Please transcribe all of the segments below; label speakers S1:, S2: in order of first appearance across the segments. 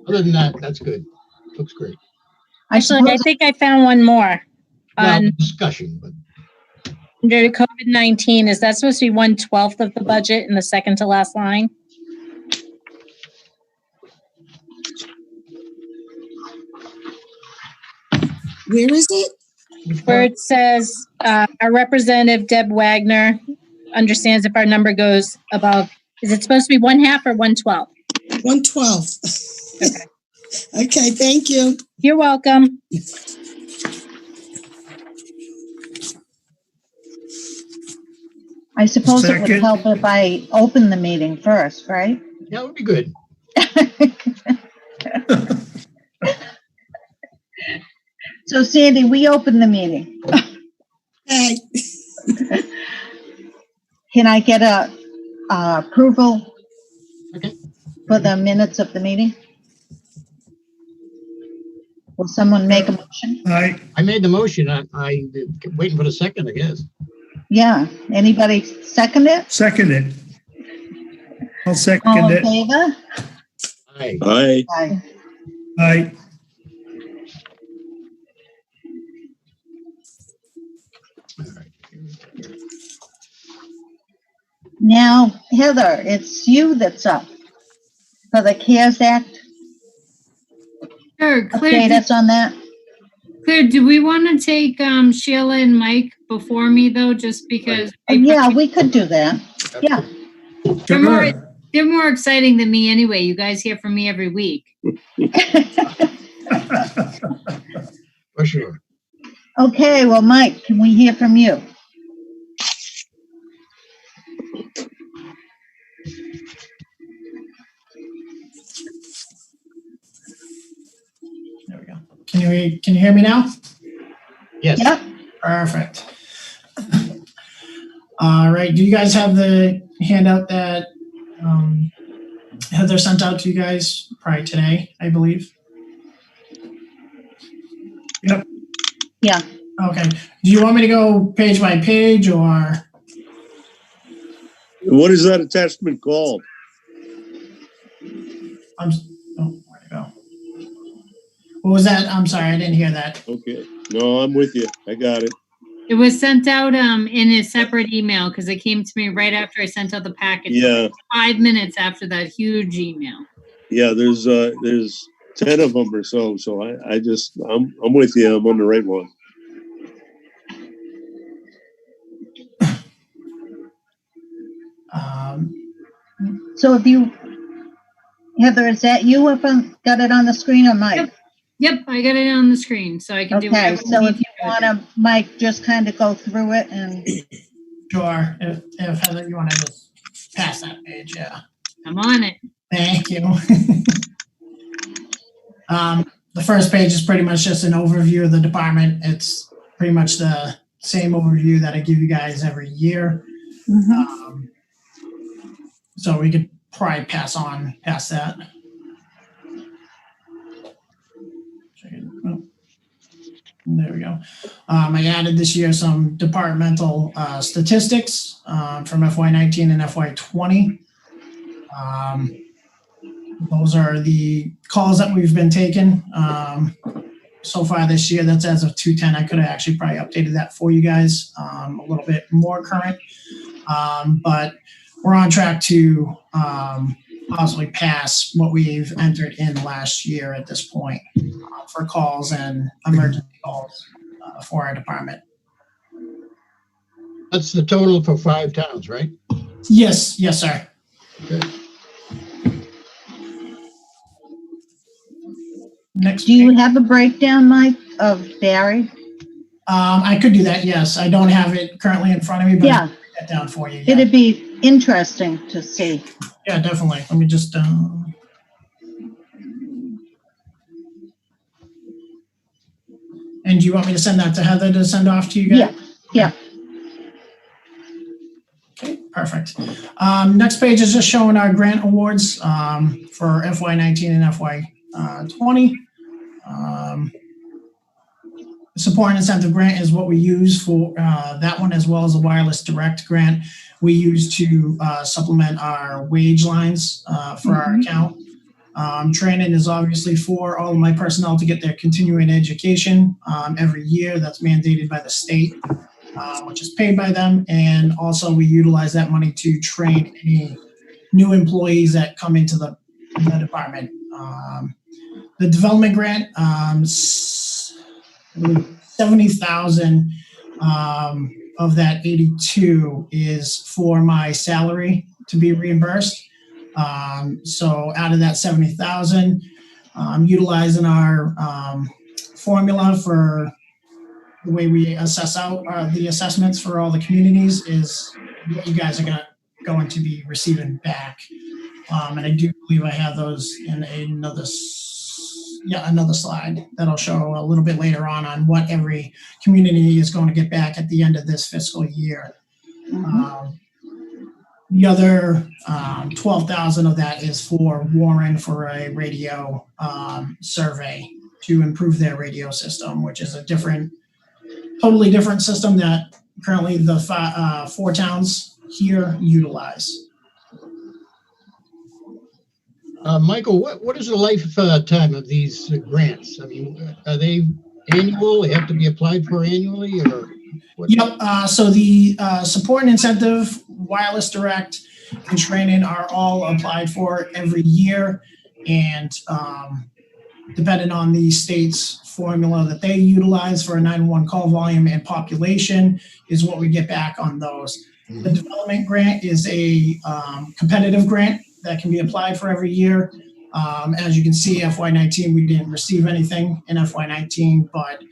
S1: Other than that, that's good. Looks great.
S2: Actually, I think I found one more.
S1: Well, discussion, but
S2: under COVID-19, is that supposed to be 1/12 of the budget in the second to last line?
S3: Where is it?
S2: Where it says, our representative, Deb Wagner, understands if our number goes above. Is it supposed to be 1/2 or 1/12?
S3: 1/12.
S2: Okay.
S3: Okay, thank you.
S2: You're welcome.
S4: I suppose it would help if I open the meeting first, right?
S1: that would be good.
S4: So Sandy, we open the meeting.
S3: Hey.
S4: Can I get a approval
S1: Okay.
S4: for the minutes of the meeting? Will someone make a motion?
S1: I made the motion. I waiting for the second, I guess.
S4: Yeah. Anybody second it?
S5: Second it. I'll
S4: All
S5: second
S4: in
S5: it.
S4: favor?
S1: Aye.
S6: Aye.
S4: Aye.
S5: Aye.
S1: All right.
S4: Now, Heather, it's you that's up for the CARES Act.
S7: Sure, Claire,
S4: Update us on that.
S7: Claire, do we want to take Sheila and Mike before me though, just because
S4: Yeah, we could do that. Yeah.
S7: they're more exciting than me anyway. You guys hear from me every week.
S1: For sure.
S4: Okay, well, Mike, can we hear from you?
S8: There we go. Can you hear me now?
S1: Yes.
S4: Yep.
S8: Perfect. All right. Do you guys have the handout that Heather sent out to you guys probably today, I believe? Yep.
S4: Yeah.
S8: Okay. Do you want me to go page by page or?
S6: What is that attachment called?
S8: Where'd it go? What was that? I'm sorry, I didn't hear that.
S6: Okay. No, I'm with you. I got it.
S7: It was sent out in a separate email because it came to me right after I sent out the package.
S6: Yeah.
S7: 5 minutes after that huge email.
S6: Yeah, there's 10 of them or so. So I'm with you. I'm on the right one.
S4: So if you, Heather, is that you got it on the screen or Mike?
S7: Yep, I got it on the screen, so I can do
S4: Okay,
S7: whatever.
S4: so if you want to, Mike, just kind of go through it and.
S8: Sure. If Heather, you want to just pass that page, yeah.
S7: I'm on it.
S8: Thank you. The first page is pretty much just an overview of the department. It's pretty much the same overview that I give you guys every year.
S4: Mm-hmm.
S8: So we could probably pass that. There we go. I added this year some departmental statistics from FY19 and FY20. Those are the calls that we've been taking so far this year. That's as of 2/10. I could have actually probably updated that for you guys a little bit more current. But we're on track to possibly pass what we've entered in last year at this point for calls and emergency calls for our department.
S1: That's the total for 5 towns, right?
S8: Yes, sir.
S1: Okay.
S8: Next.
S4: Do you have a breakdown, Mike, of Barre?
S8: I could do that. Yes, I don't have it currently in front of me, but
S4: Yeah.
S8: I'll put that down for you. Yeah.
S4: It'd be interesting to see.
S8: Yeah, definitely. Let me just. And do you want me to send that to Heather to send off to you guys?
S4: Yeah.
S8: Okay, perfect. Next page is just showing our grant awards for FY19 and FY20. Support and incentive grant is what we use for that one, as well as the wireless direct grant we use to supplement our wage lines for our account. Training is obviously for all of my personnel to get their continuing education every year. That's mandated by the state, which is paid by them. And also we utilize that money to train any new employees that come into the department. The development grant, 70,000 of that 82 is for my salary to be reimbursed. So out of that 70,000, utilizing our formula for the way we assess out the assessments for all the communities is what you guys are going to be receiving back. And I do believe I have those in another slide that I'll show a little bit later on what every community is going to get back at the end of this fiscal year. The other 12,000 of that is for Warren for a radio survey to improve their radio system, which is a totally different system that currently the 4 towns here utilize.
S1: Michael, what is the lifetime of these grants? I mean, are they annual? They have to be applied for annually, or? What?
S8: Yep. So the support and incentive, wireless direct, and training are all applied for every year, and depending on the state's formula that they utilize for a 911 call volume and population is what we get back on those. Mm-hmm. The development grant is a competitive grant that can be applied for every year. As you can see, FY19, we didn't receive anything in FY19, but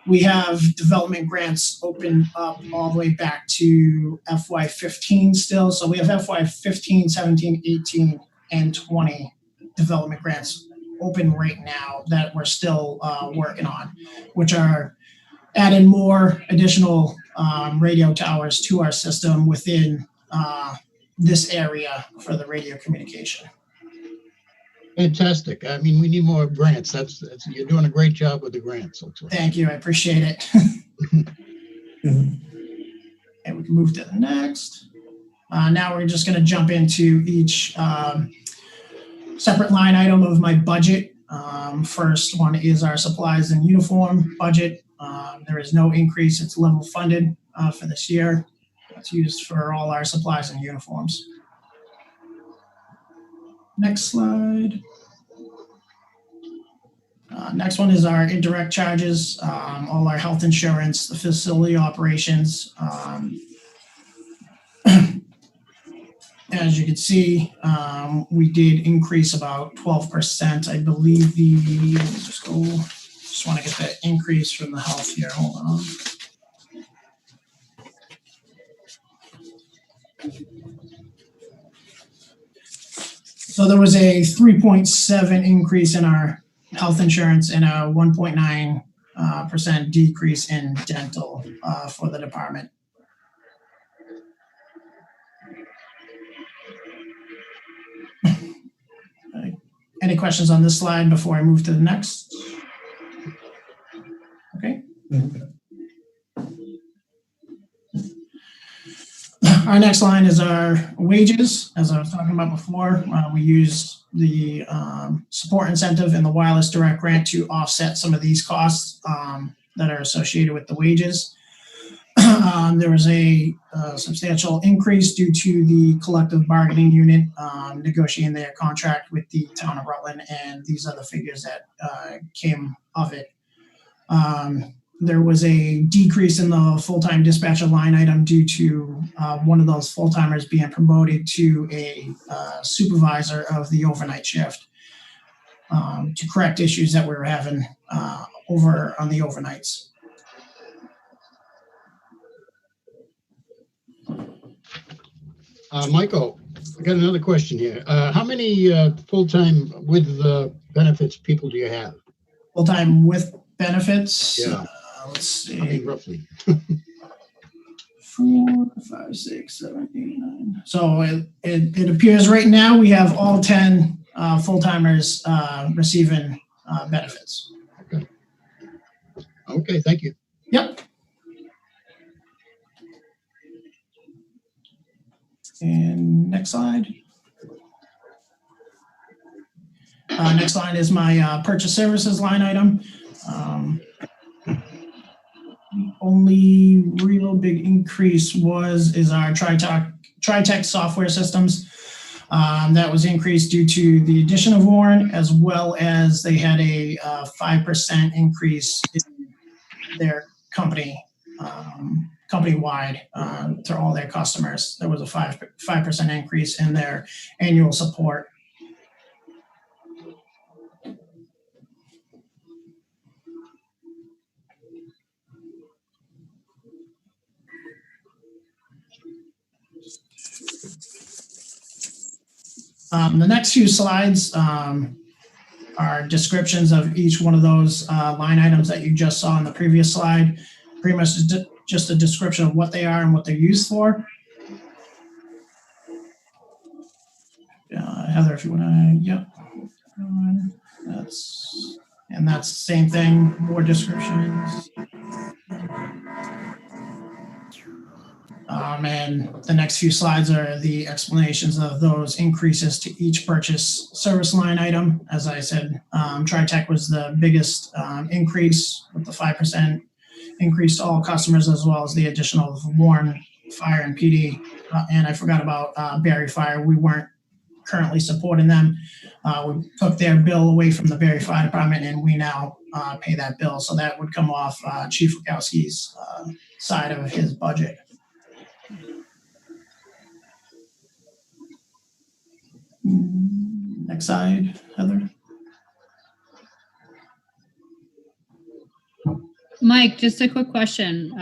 S8: we have development grants open up all the way back to FY15 still. So we have FY15, 17, 18, and 20 development grants open right now that we're still working on, which are adding more additional radio towers to our system within this area for the radio communication.
S1: Fantastic. I mean, we need more grants. That's you're doing a great job with the grants. Looks like.
S8: Thank you. I appreciate it. And we can move to the next. Now we're just going to jump into each separate line item of my budget. First one is our supplies and uniform budget. There is no increase. It's level funded for this year. It's used for all our supplies and uniforms. Next slide. Next one is our indirect charges, all our health insurance, the facility operations. As you can see, we did increase about 12%. I believe just want to get that increase from the health here. Hold on. So there was a 3.7 increase in our health insurance and a 1.9% decrease in dental for the department. Any questions on this slide before I move to the next? Okay. Our next line is our wages. As I was talking about before, we use the support incentive and the wireless direct grant to offset some of these costs that are associated with the wages. There was a substantial increase due to the collective bargaining unit negotiating their contract with the town of Rutland, and these are the figures that came of it. There was a decrease in the full-time dispatcher line item due to one of those full-timers being promoted to a supervisor of the overnight shift to correct issues that we were having over on the overnights.
S1: Michael, I got another question here. How many full-time with benefits people do you have?
S8: Full-time with benefits?
S1: Yeah.
S8: Let's see.
S1: I mean, roughly.
S8: 4, 5, 6, 7, 8, 9. So it appears right now we have all 10 full-timers receiving benefits.
S1: Okay. Okay, thank you.
S8: Yep. And next slide. Next line is my purchase services line item. The only real big increase is our TriTech software systems. That was increased due to the addition of Warren, as well as they had a 5% increase in their company-wide to all their customers. There was a 5% increase in their annual support. The next few slides are descriptions of each one of those line items that you just saw in the previous slide. Pretty much just a description of what they are and what they're used for. Heather, if you want to, yep. That's the same thing, more descriptions. And the next few slides are the explanations of those increases to each purchase service line item. As I said, TriTech was the biggest increase with the 5% increase to all customers, as well as the additional Warren Fire and PD. And I forgot about Barre Fire. We weren't currently supporting them. We took their bill away from the Barre Fire Department, and we now pay that bill. So that would come off Chief Wachowski's side of his budget. Next slide, Heather.
S7: Mike, just a quick question.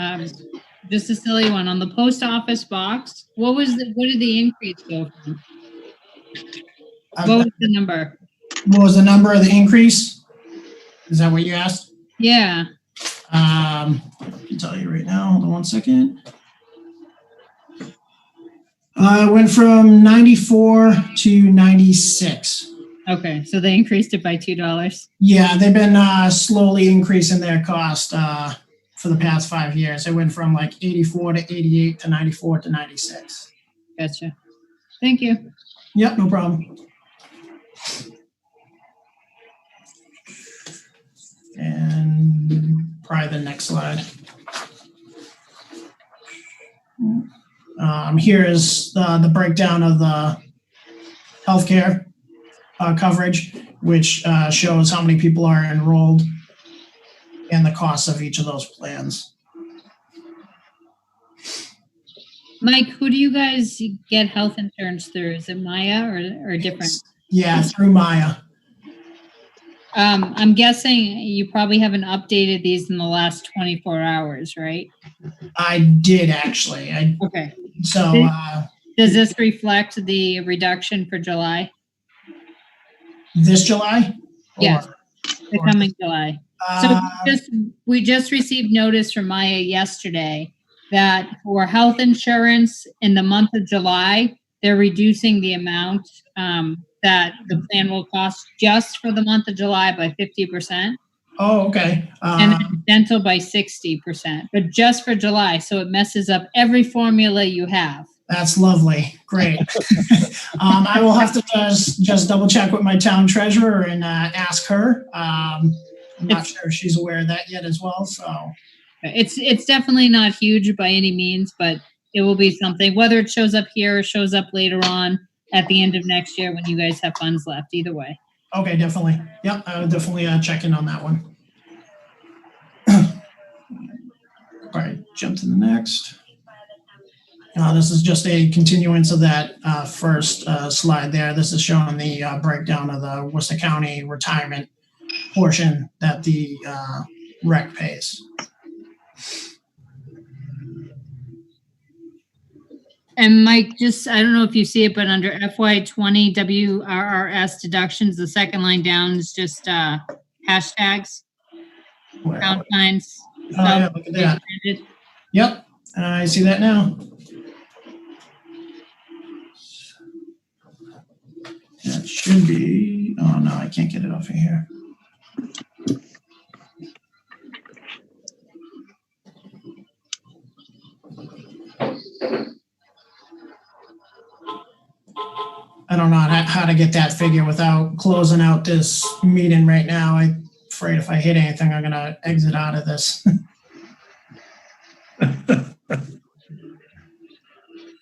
S7: Just a silly one. On the post office box, what did the increase go from? What was the number?
S8: What was the number of the increase? Is that what you asked?
S7: Yeah.
S8: I can tell you right now. Hold on 1 second. It went from 94 to 96.
S7: Okay, so they increased it by $2.
S8: Yeah, they've been slowly increasing their cost for the past 5 years. It went from like 84 to 88 to 94 to 96.
S7: Gotcha. Thank you.
S8: Yep, no problem. And probably the next slide. Here is the breakdown of the healthcare coverage, which shows how many people are enrolled and the costs of each of those plans.
S7: Mike, who do you guys get health insurance through? Is it Maya or different?
S8: Yeah, through Maya.
S7: I'm guessing you probably haven't updated these in the last 24 hours, right?
S8: I did actually.
S7: Okay.
S8: So
S7: does this reflect the reduction for July?
S8: This July?
S7: Yes, the coming July. So we just received notice from Maya yesterday that for health insurance in the month of July, they're reducing the amount that the plan will cost just for the month of July by 50%.
S8: Oh, okay.
S7: And dental by 60%, but just for July. So it messes up every formula you have.
S8: That's lovely. Great. I will have to just double check with my town treasurer and ask her. I'm not sure if she's aware of that yet as well. So
S7: it's definitely not huge by any means, but it will be something, whether it shows up here or shows up later on at the end of next year when you guys have funds left, either way.
S8: Okay, definitely. Yep, I would definitely check in on that one. All right, jump to the next. This is just a continuance of that first slide there. This is showing the breakdown of the Worcester County retirement portion that the rec pays.
S7: And Mike, I don't know if you see it, but under FY20 WRRS deductions, the second line down is just hashtags, pound signs.
S8: Oh, yeah, look at that. Yep, I see that now. That should be, oh no, I can't get it off of here. I don't know how to get that figure without closing out this meeting right now. I'm afraid if I hit anything, I'm gonna exit out of this.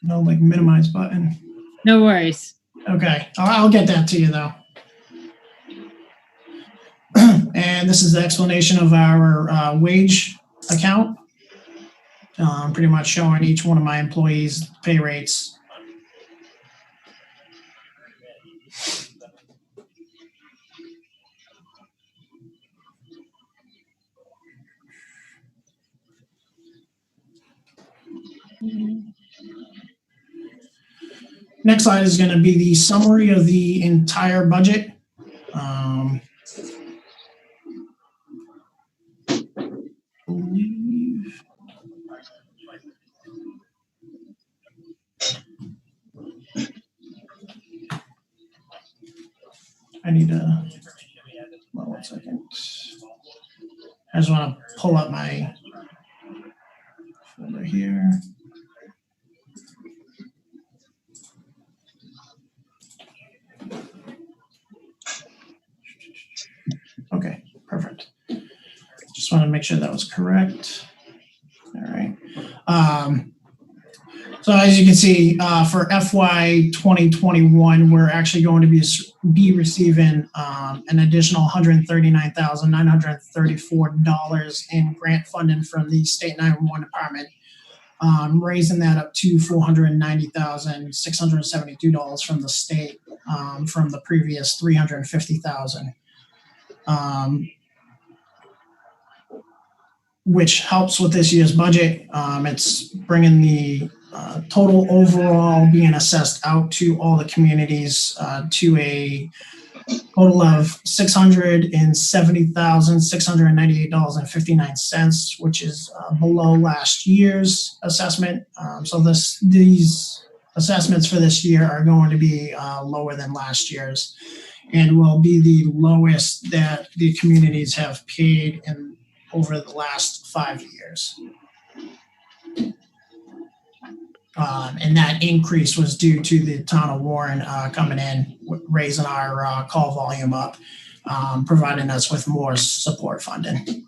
S8: No, like minimize button.
S7: No worries.
S8: Okay, I'll get that to you though. And this is the explanation of our wage account. Pretty much showing each one of my employees' pay rates. Next slide is going to be the summary of the entire budget. I need to, well, 1 second. I just want to pull up my folder here. Okay, perfect. Just want to make sure that was correct. All right. So as you can see, for FY 2021, we're actually going to be receiving an additional $139,934 in grant funding from the State 911 Department, raising that up to $490,672 from the state, from the previous $350,000. Which helps with this year's budget. It's bringing the total overall being assessed out to all the communities to a total of $670,698.59, which is below last year's assessment. So these assessments for this year are going to be lower than last year's, and will be the lowest that the communities have paid in over the last 5 years. And that increase was due to the town of Warren coming in, raising our call volume up, providing us with more support funding.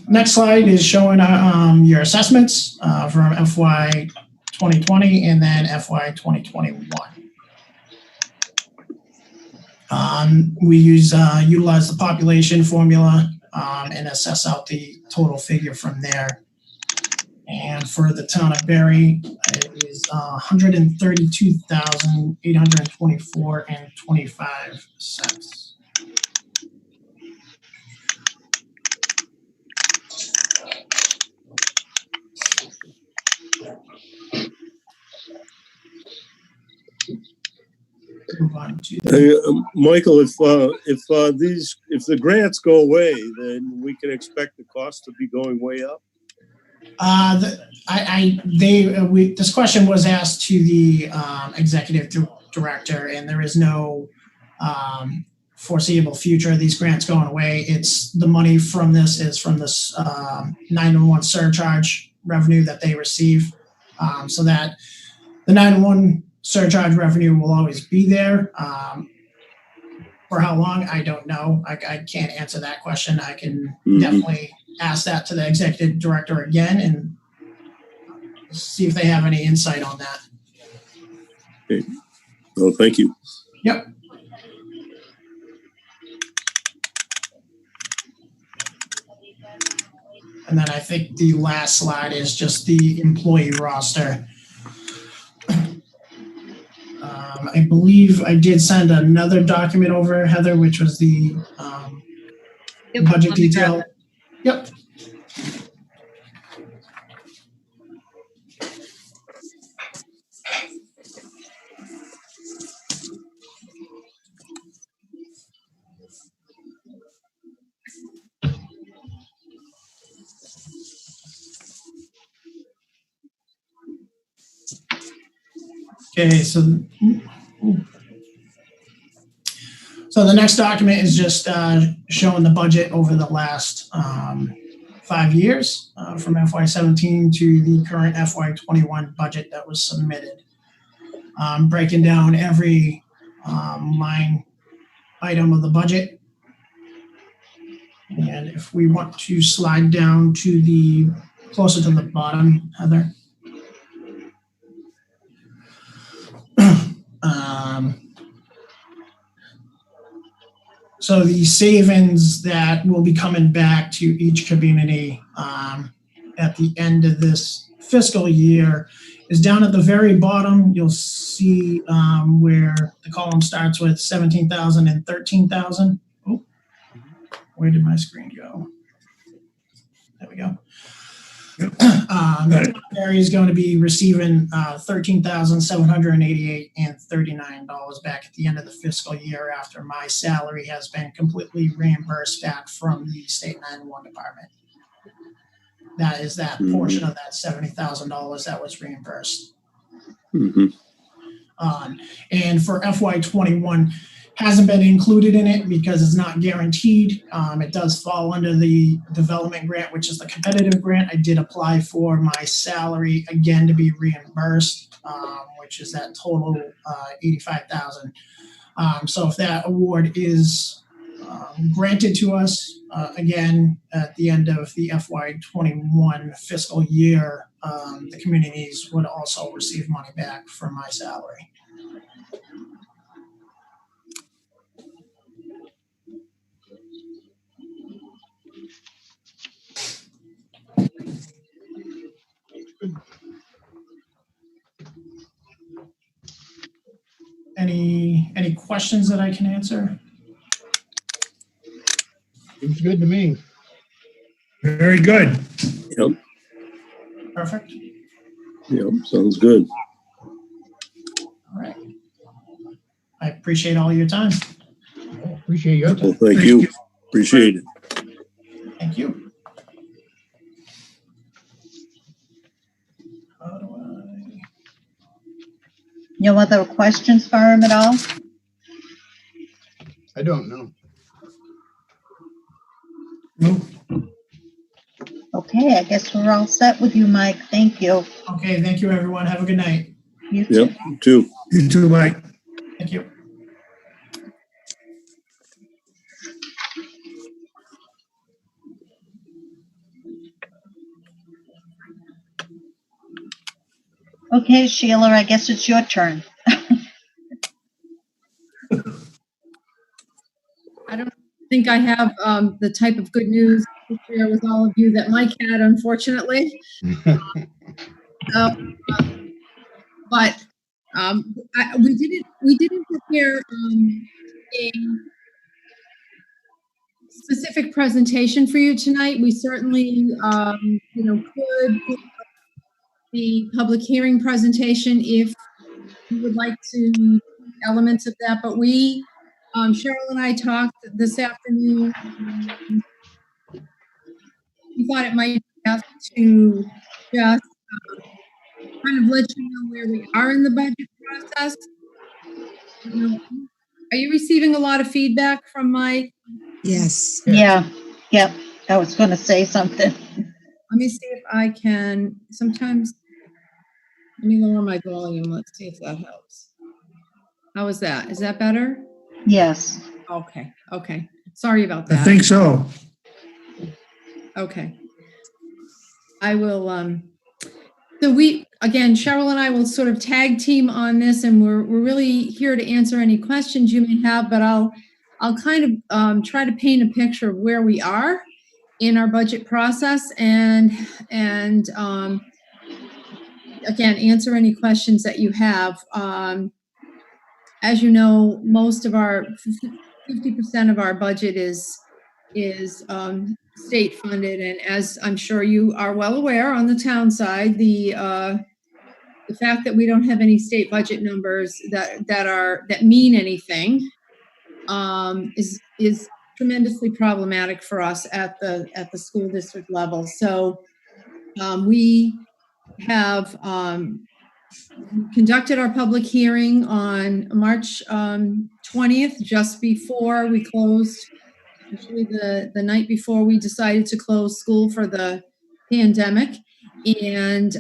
S8: Next slide is showing your assessments from FY 2020 and then FY 2021. We utilize the population formula and assess out the total figure from there. And for the town of Barre, it is $132,824.25.
S6: Michael, if the grants go away, then we can expect the cost to be going way up.
S8: This question was asked to the executive director, and there is no foreseeable future of these grants going away. It's the money from this 911 surcharge revenue that they receive, so that the 911 surcharge revenue will always be there. For how long, I don't know. I can't answer that question. I can definitely ask that to the executive director again and see if they have any insight on that.
S6: Okay. Well, thank you.
S8: Yep. And then I think the last slide is just the employee roster. I believe I did send another document over, Heather, which was the budget detail. Yep. Okay, so So the next document is just showing the budget over the last 5 years, from FY17 to the current FY21 budget that was submitted. Breaking down every line item of the budget. And if we want to slide down to the closer to the bottom, Heather. So the savings that will be coming back to each community at the end of this fiscal year is down at the very bottom. You'll see where the column starts with 17,000 and 13,000. Oh, where did my screen go? There we go. Barre is going to be receiving $13,788 and $39 back at the end of the fiscal year after my salary has been completely reimbursed back from the state 911 department. That is that portion of that $70,000 that was reimbursed. And for FY21, hasn't been included in it because it's not guaranteed. It does fall under the development grant, which is the competitive grant. I did apply for my salary again to be reimbursed, which is that total $85,000. So if that award is granted to us again at the end of the FY21 fiscal year, the communities would also receive money back from my salary. Any questions that I can answer?
S1: Seems good to me.
S5: Very good.
S6: Yep.
S8: Perfect.
S6: Yep. Sounds good.
S8: All right. I appreciate all your time.
S1: Appreciate your
S6: Well,
S1: time.
S6: thank you. Appreciate it.
S8: Thank you. How do I?
S4: No other questions for him at all?
S1: I don't know.
S5: Nope.
S4: Okay, I guess we're all set with you, Mike. Thank you.
S8: Okay, thank you, everyone. Have a good night.
S4: You too.
S6: Yep. You too.
S5: You too, Mike.
S8: Thank you.
S4: Okay, Sheila, I guess it's your turn.
S9: I don't think I have the type of good news to share with all of you that Mike had, unfortunately. But we didn't prepare a specific presentation for you tonight. We certainly, could put the public hearing presentation if you would like to elements of that, but we, Cheryl and I talked this afternoon. We thought it might be best to just kind of let you know where we are in the budget process. Are you receiving a lot of feedback from Mike?
S3: Yes.
S4: Yeah. Yep. I was going to say something.
S9: Let me see if I can, sometimes, let me lower my volume. Let's see if that helps. How is that? Is that better?
S4: Yes.
S9: Okay. Okay. Sorry about
S5: I
S9: that.
S5: think so.
S9: Okay. I will, so we, again, Cheryl and I will sort of tag team on this, and we're really here to answer any questions you may have, but I'll kind of try to paint a picture of where we are in our budget process and again, answer any questions that you have. As you know, most of our 50% of our budget is state funded, and as I'm sure you are well aware, on the town side, the fact that we don't have any state budget numbers that mean anything is tremendously problematic for us at the school district level. So we have conducted our public hearing on March 20th, just before we closed, actually the night before we decided to close school for the pandemic. And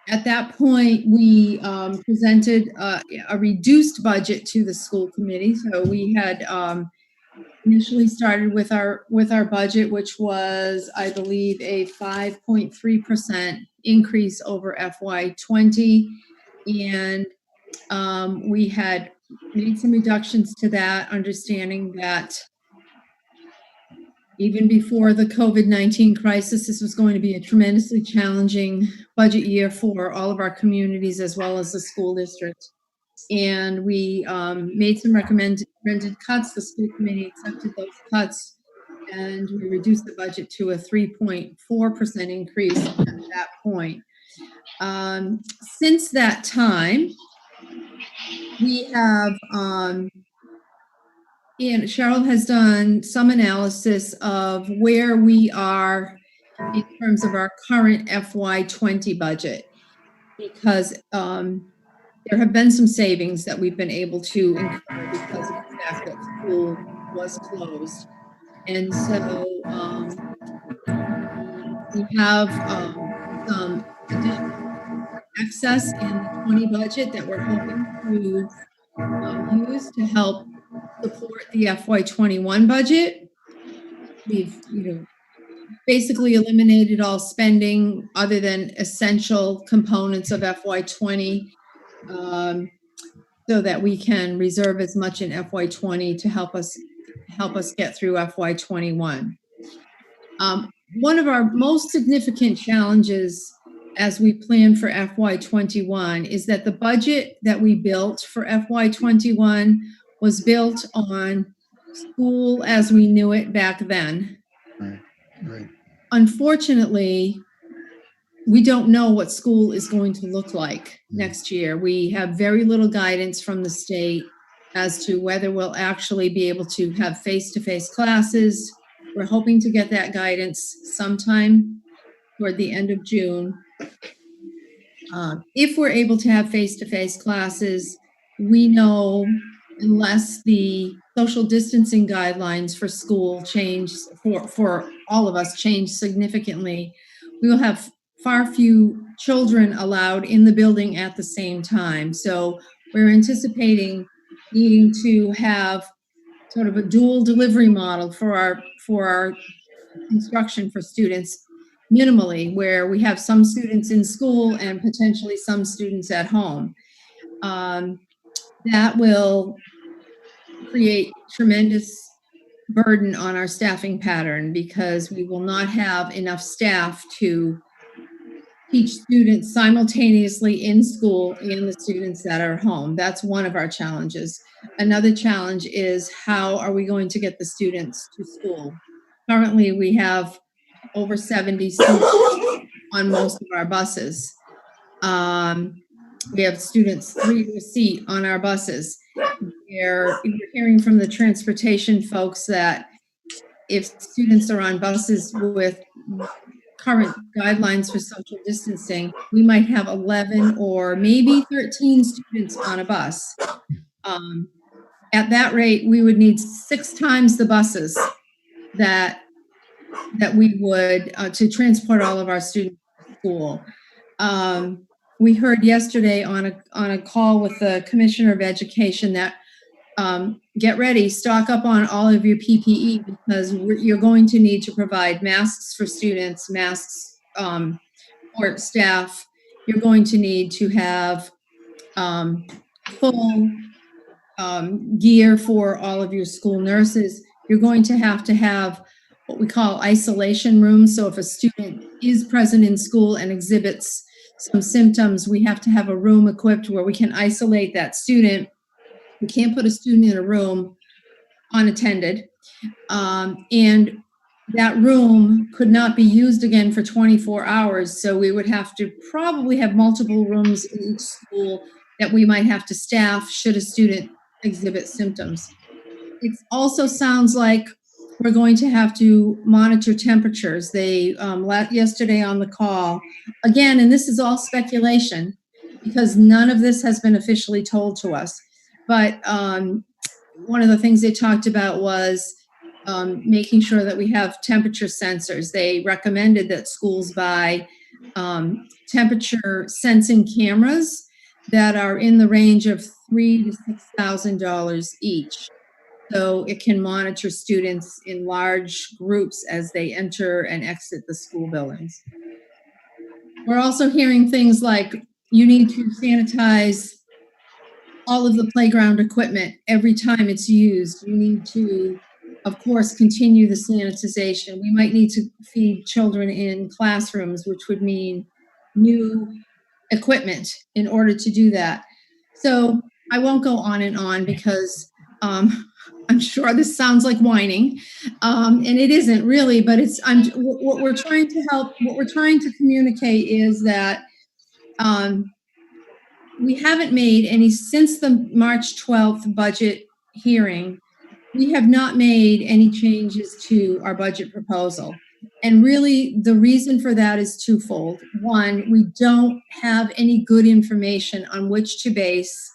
S9: at that point, we presented a reduced budget to the school committee. So we had initially started with our budget, which was, I believe, a 5.3% increase over FY20, and we had made some reductions to that, understanding that even before the COVID-19 crisis, this was going to be a tremendously challenging budget year for all of our communities as well as the school district. And we made some recommended cuts. The school committee accepted those cuts, and we reduced the budget to a 3.4% increase at that point. Since that time, we have, and Cheryl has done some analysis of where we are in terms of our current FY20 budget, because there have been some savings that we've been able to incur because of the fact that school was closed. And so we have some additional excess in the 20 budget that we're hoping to use to help support the FY21 budget. We've, basically eliminated all spending other than essential components of FY20. So that we can reserve as much in FY20 to help us get through FY21. One of our most significant challenges as we plan for FY21 is that the budget that we built for FY21 was built on school as we knew it back then.
S1: Right.
S9: Unfortunately, we don't know what school is going to look like next year. We have very little guidance from the state as to whether we'll actually be able to have face-to-face classes. We're hoping to get that guidance sometime toward the end of June. If we're able to have face-to-face classes, we know unless the social distancing guidelines for school change, for all of us change significantly, we will have far few children allowed in the building at the same time. So we're anticipating needing to have sort of a dual delivery model for our instruction for students minimally, where we have some students in school and potentially some students at home. That will create tremendous burden on our staffing pattern because we will not have enough staff to teach students simultaneously in school and the students that are home. That's one of our challenges. Another challenge is how are we going to get the students to school? Currently, we have over 70 students on most of our buses. We have students 3 to a seat on our buses. We're hearing from the transportation folks that if students are on buses with current guidelines for social distancing, we might have 11 or maybe 13 students on a bus. At that rate, we would need 6 times the buses that we would to transport all of our students to school. We heard yesterday on a call with the Commissioner of Education that get ready, stock up on all of your PPE because you're going to need to provide masks for students, masks for staff. You're going to need to have full gear for all of your school nurses. You're going to have what we call isolation rooms. So if a student is present in school and exhibits some symptoms, we have to have a room equipped where we can isolate that student. We can't put a student in a room unattended. And that room could not be used again for 24 hours. So we would have to probably have multiple rooms in each school that we might have to staff should a student exhibit symptoms. It also sounds like we're going to have to monitor temperatures. They, yesterday on the call, again, and this is all speculation because none of this has been officially told to us. But one of the things they talked about was making sure that we have temperature sensors. They recommended that schools buy temperature sensing cameras that are in the range of $3,000 to $6,000 each. So it can monitor students in large groups as they enter and exit the school buildings. We're also hearing things like you need to sanitize all of the playground equipment every time it's used. You need to, of course, continue the sanitization. We might need to feed children in classrooms, which would mean new equipment in order to do that. So I won't go on and on because I'm sure this sounds like whining, and it isn't really, but it's what we're trying to communicate is that we haven't made any since the March 12th budget hearing. We have not made any changes to our budget proposal. And really, the reason for that is twofold. One, we don't have any good information on which to base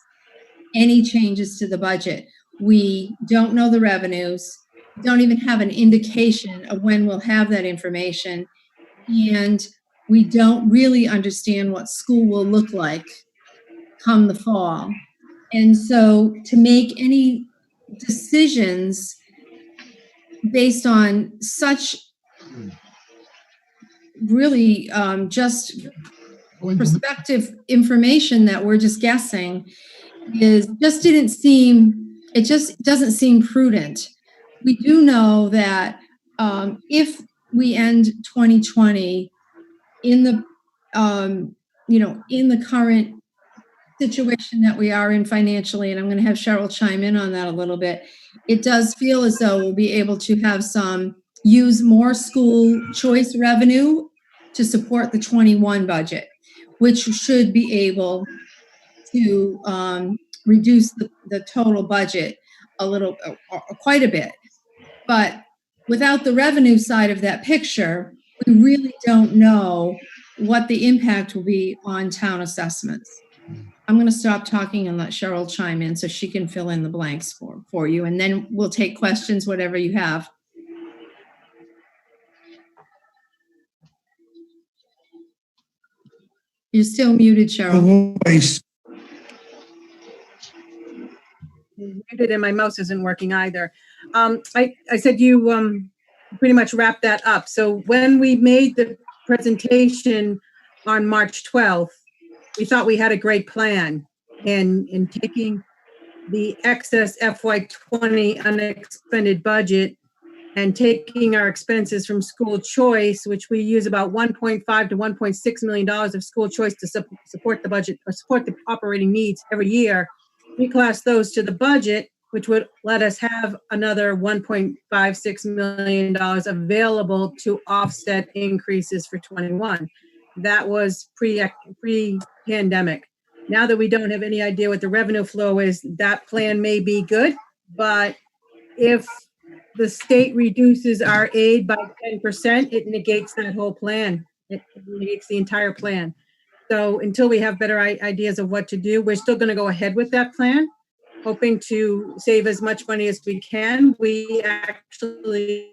S9: any changes to the budget. We don't know the revenues, don't even have an indication of when we'll have that information. And we don't really understand what school will look like come the fall. And so to make any decisions based on such really just prospective information that we're just guessing it just doesn't seem prudent. We do know that if we end 2020 in the in the current situation that we are in financially, and I'm going to have Cheryl chime in on that a little bit, it does feel as though we'll be able to have use more school choice revenue to support the 21 budget, which should be able to reduce the total budget a little, quite a bit. But without the revenue side of that picture, we really don't know what the impact will be on town assessments. I'm going to stop talking and let Cheryl chime in so she can fill in the blanks for you, and then we'll take questions, whatever you have. You're still muted, Cheryl.
S5: Voice.
S10: Muted and my mouse isn't working either. I said you pretty much wrapped that up. So when we made the presentation on March 12th, we thought we had a great plan in taking the excess FY20 unexpended budget and taking our expenses from school choice, which we use about $1.5 to $1.6 million of school choice to support the budget or support the operating needs every year. We class those to the budget, which would let us have another $1.56 million available to offset increases for 21. That was pre-pandemic. Now that we don't have any idea what the revenue flow is, that plan may be good, but if the state reduces our aid by 10%, it negates that whole plan. It negates the entire plan. So until we have better ideas of what to do, we're still going to go ahead with that plan, hoping to save as much money as we can. We actually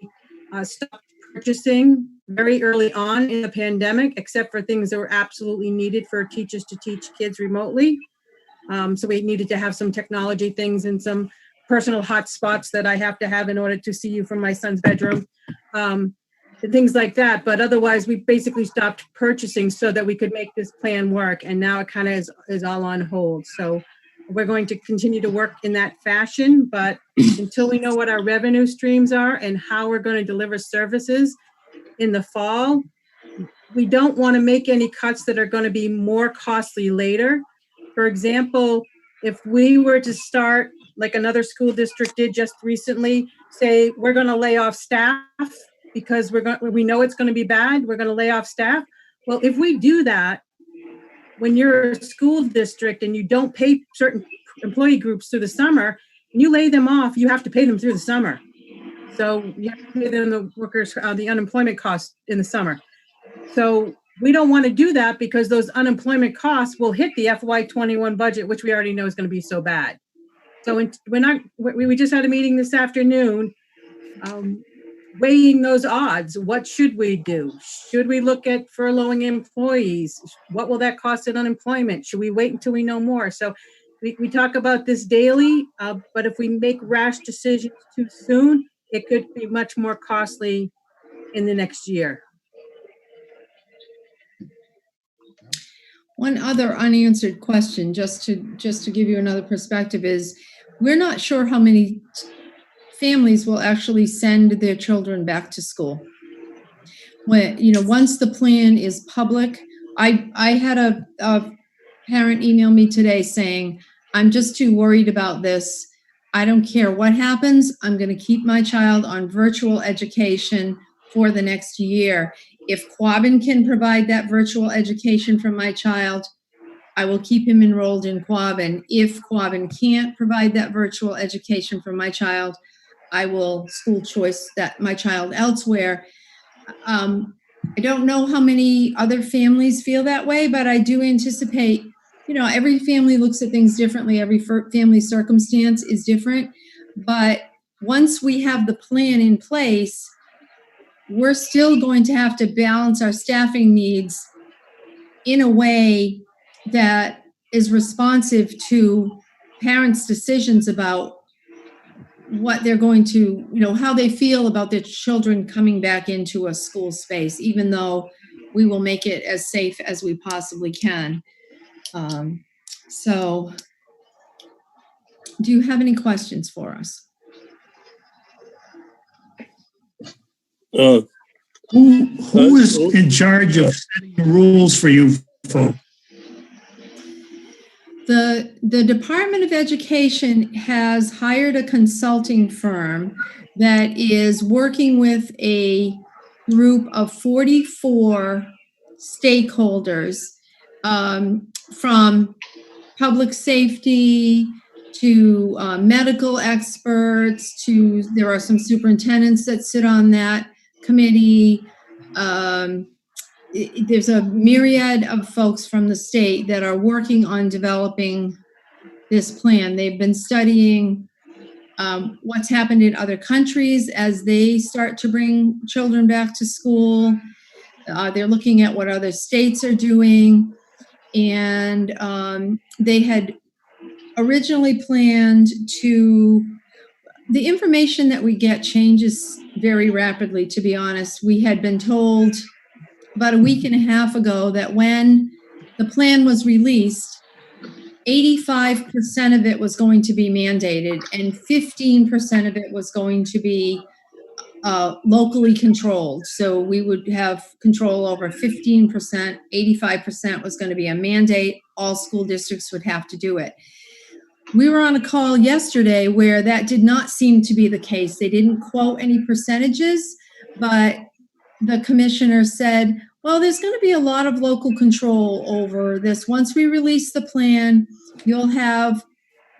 S10: stopped purchasing very early on in the pandemic, except for things that were absolutely needed for teachers to teach kids remotely. So we needed to have some technology things and some personal hotspots that I have to have in order to see you from my son's bedroom. And things like that. But otherwise, we basically stopped purchasing so that we could make this plan work. And now it kind of is all on hold. So we're going to continue to work in that fashion. But until we know what our revenue streams are and how we're going to deliver services in the fall, we don't want to make any cuts that are going to be more costly later. For example, if we were to start, like another school district did just recently, say we're going to lay off staff because we know it's going to be bad, we're going to lay off staff. Well, if we do that, when you're a school district and you don't pay certain employee groups through the summer, and you lay them off, you have to pay them through the summer. So you have to pay them the workers, the unemployment costs in the summer. So we don't want to do that because those unemployment costs will hit the FY21 budget, which we already know is going to be so bad. So we just had a meeting this afternoon, weighing those odds. What should we do? Should we look at furloughing employees? What will that cost in unemployment? Should we wait until we know more? So we talk about this daily, but if we make rash decisions too soon, it could be much more costly in the next year.
S9: One other unanswered question, just to give you another perspective, is we're not sure how many families will actually send their children back to school. When, once the plan is public, I had a parent email me today saying, I'm just too worried about this. I don't care what happens. I'm going to keep my child on virtual education for the next year. If Quabbin can provide that virtual education for my child, I will keep him enrolled in Quabbin. If Quabbin can't provide that virtual education for my child, I will school choice that my child elsewhere. I don't know how many other families feel that way, but I do anticipate, every family looks at things differently. Every family circumstance is different. But once we have the plan in place, we're still going to have to balance our staffing needs in a way that is responsive to parents' decisions about what they're going to, how they feel about their children coming back into a school space, even though we will make it as safe as we possibly can. So do you have any questions for us?
S5: Who is in charge of setting the rules for you folks?
S9: The Department of Education has hired a consulting firm that is working with a group of 44 stakeholders, from public safety to medical experts to, there are some superintendents that sit on that committee. There's a myriad of folks from the state that are working on developing this plan. They've been studying what's happened in other countries as they start to bring children back to school. They're looking at what other states are doing. And they had originally planned to, the information that we get changes very rapidly, to be honest. We had been told about a week and a half ago that when the plan was released, 85% of it was going to be mandated and 15% of it was going to be locally controlled. So we would have control over 15%, 85% was going to be a mandate. All school districts would have to do it. We were on a call yesterday where that did not seem to be the case. They didn't quote any percentages, but the commissioner said, well, there's going to be a lot of local control over this. Once we release the plan, you'll have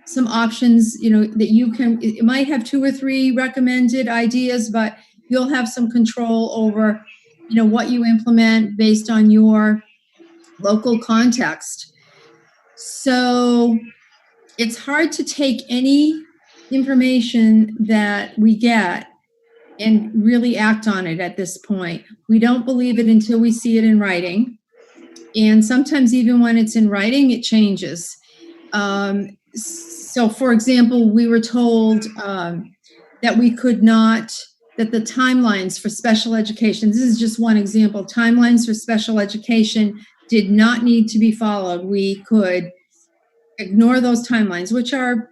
S9: some options, that you can, it might have 2 or 3 recommended ideas, but you'll have some control over, what you implement based on your local context. So it's hard to take any information that we get and really act on it at this point. We don't believe it until we see it in writing. And sometimes even when it's in writing, it changes. So for example, we were told that we could not, that the timelines for special education, this is just one example, timelines for special education did not need to be followed. We could ignore those timelines, which are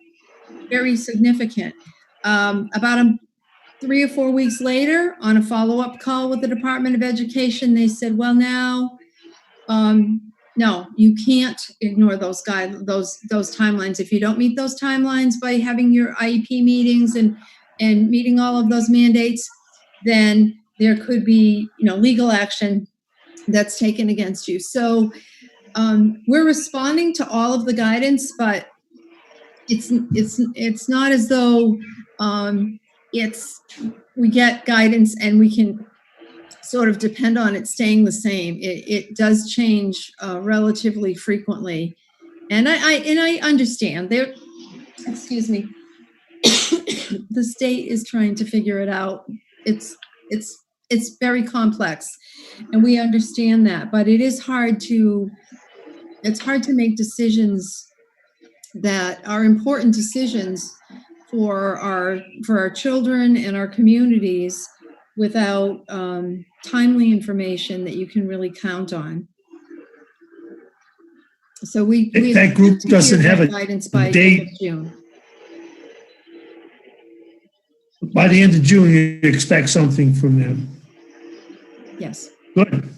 S9: very significant. About 3 or 4 weeks later, on a follow-up call with the Department of Education, they said, well, now, no, you can't ignore those timelines. If you don't meet those timelines by having your IEP meetings and meeting all of those mandates, then there could be, legal action that's taken against you. So we're responding to all of the guidance, but it's not as though it's we get guidance and we can sort of depend on it staying the same. It does change relatively frequently. And I understand there, excuse me, the state is trying to figure it out. It's very complex and we understand that, but it's hard to make decisions that are important decisions for our children and our communities without timely information that you can really count on. So we
S5: That group doesn't have a
S9: guidance by
S5: date.
S9: end of June.
S5: By the end of June, you expect something from them.
S9: Yes.
S5: Good.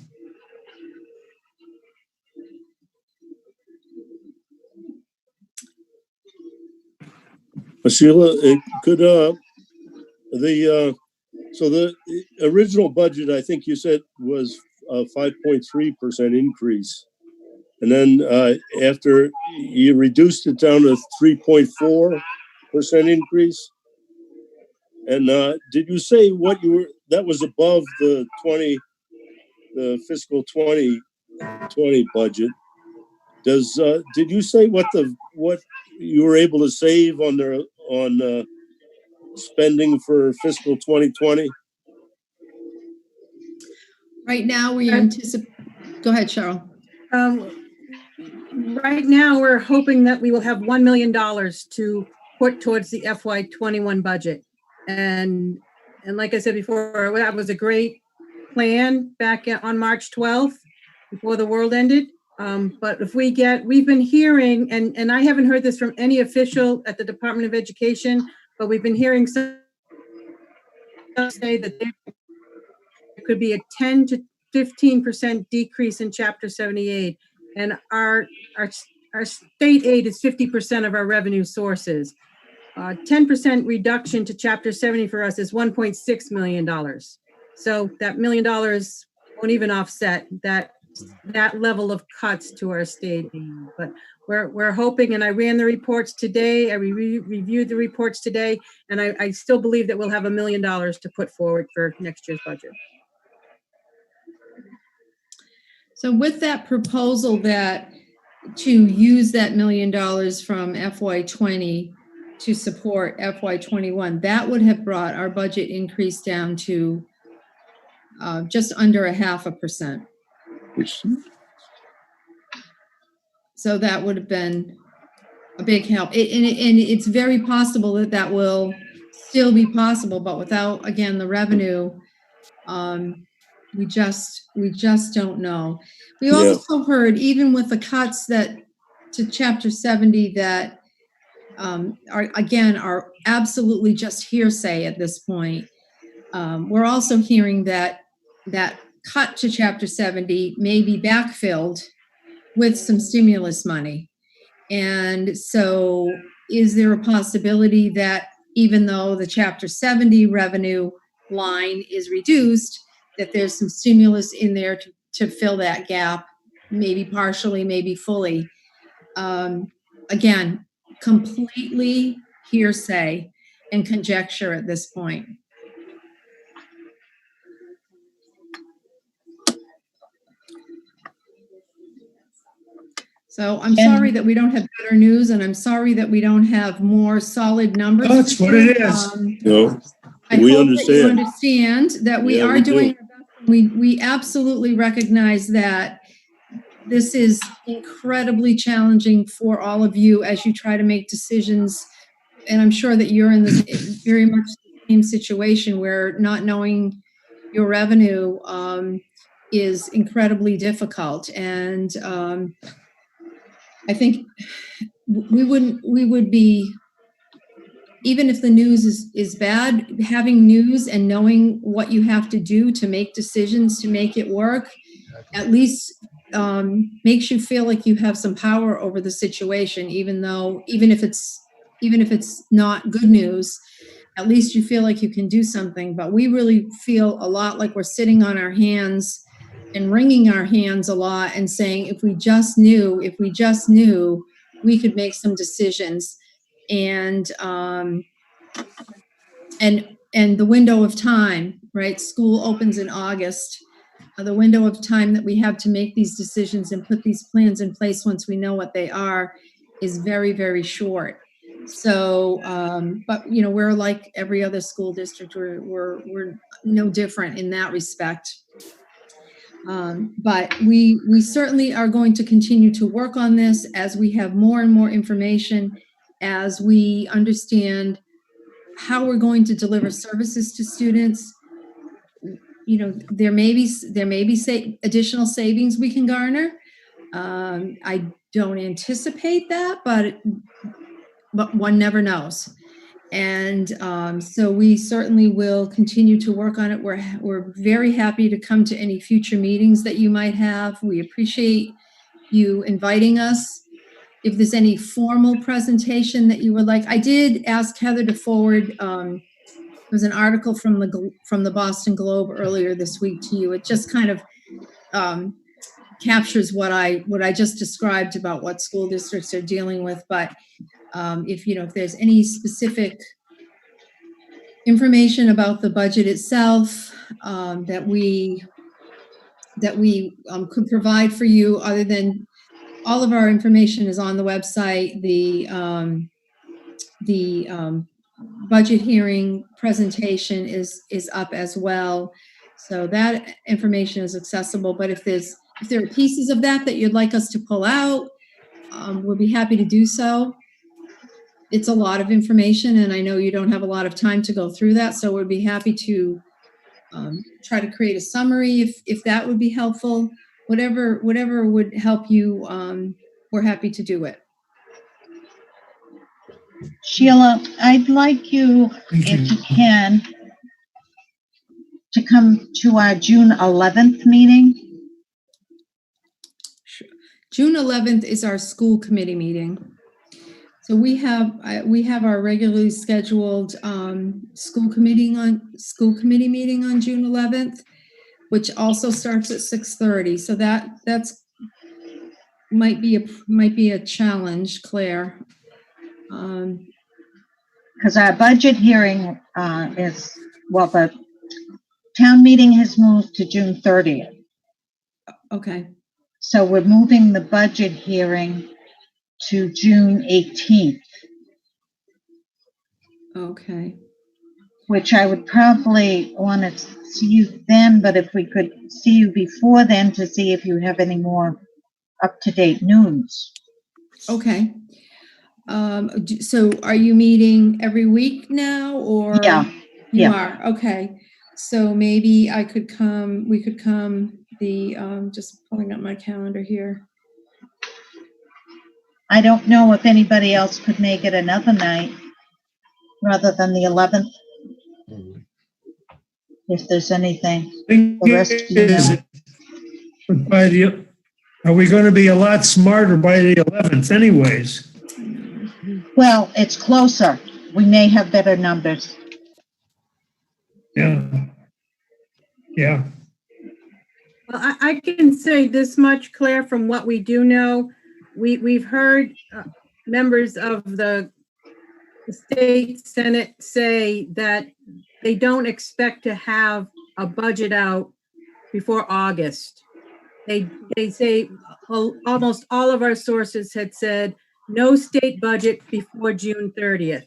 S6: Sheila, so the original budget, I think you said was a 5.3% increase. And then after you reduced it down to 3.4% increase. And did you say that was above the fiscal 2020 budget? Did you say what you were able to save on spending for fiscal 2020?
S9: Right now we anticipate, go ahead, Cheryl.
S10: Right now we're hoping that we will have $1 million to put towards the FY21 budget. And like I said before, that was a great plan back on March 12th before the world ended. But if we've been hearing, and I haven't heard this from any official at the Department of Education, but we've been hearing some say that there could be a 10 to 15% decrease in Chapter 78. And our state aid is 50% of our revenue sources. 10% reduction to Chapter 70 for us is $1.6 million. So that $1 million won't even offset that level of cuts to our state aid. But we're hoping, and I ran the reports today, I reviewed the reports today, and I still believe that we'll have $1 million to put forward for next year's budget.
S9: So with that proposal to use that $1 million from FY20 to support FY21, that would have brought our budget increase down to just under 0.5%. So that would have been a big help. And it's very possible that will still be possible, but without, again, the revenue, we just don't know. We also heard, even with the cuts to Chapter 70 that are absolutely just hearsay at this point. We're also hearing that cut to Chapter 70 may be backfilled with some stimulus money. And so is there a possibility that even though the Chapter 70 revenue line is reduced, that there's some stimulus in there to fill that gap, maybe partially, maybe fully? Again, completely hearsay and conjecture at this point. So I'm sorry that we don't have better news, and I'm sorry that we don't have more solid numbers.
S5: That's what it is.
S6: No,
S9: I
S6: we
S9: hope
S6: understand.
S9: that you understand that we
S6: Yeah,
S9: are
S6: we
S9: doing
S6: do.
S9: our best. We absolutely recognize that this is incredibly challenging for all of you as you try to make decisions. And I'm sure that you're in this very much the same situation where not knowing your revenue is incredibly difficult. And I think we would be, even if the news is bad, having news and knowing what you have to do to make decisions to make it work, at least makes you feel like you have some power over the situation, even if it's not good news, at least you feel like you can do something. But we really feel a lot like we're sitting on our hands and wringing our hands a lot and saying, if we just knew, we could make some decisions. And and the window of time, right? School opens in August. The window of time that we have to make these decisions and put these plans in place once we know what they are is very, very short. So, but you know, we're like every other school district. We're no different in that respect. But we certainly are going to continue to work on this as we have more and more information, as we understand how we're going to deliver services to students. You know, there may be additional savings we can garner. I don't anticipate that, but one never knows. And so we certainly will continue to work on it. We're very happy to come to any future meetings that you might have. We appreciate you inviting us. If there's any formal presentation that you would like, I did ask Heather to forward. There was an article from the Boston Globe earlier this week to you. It just kind of captures what I just described about what school districts are dealing with. But if there's any specific information about the budget itself that we could provide for you, other than all of our information is on the website. The budget hearing presentation is up as well, so that information is accessible. But if there are pieces of that you'd like us to pull out, we'll be happy to do so. It's a lot of information, and I know you don't have a lot of time to go through that, so we'd be happy to try to create a summary if that would be helpful. Whatever would help you, we're happy to do it.
S4: Sheila, I'd like you, if you can, to come to our June 11th meeting.
S9: June 11th is our school committee meeting. So we have our regularly scheduled school committee meeting on June 11th, which also starts at 6:30. So that's might be a challenge, Claire.
S4: Because our budget hearing the town meeting has moved to June 30th.
S9: Okay.
S4: So we're moving the budget hearing to June 18th.
S9: Okay.
S4: Which I would probably want to see you then, but if we could see you before then to see if you have any more up-to-date news.
S9: Okay. So are you meeting every week now, or?
S4: Yeah.
S9: You are, okay. So maybe we could come just pulling up my calendar here.
S4: I don't know if anybody else could make it another night rather than the 11th. If there's anything. The rest of you know.
S5: Are we going to be a lot smarter by the 11th anyways?
S4: Well, it's closer. We may have better numbers.
S5: Yeah. Yeah.
S10: Well, I can say this much, Claire, from what we do know. We've heard members of the state Senate say that they don't expect to have a budget out before August. They say almost all of our sources had said no state budget before June 30th.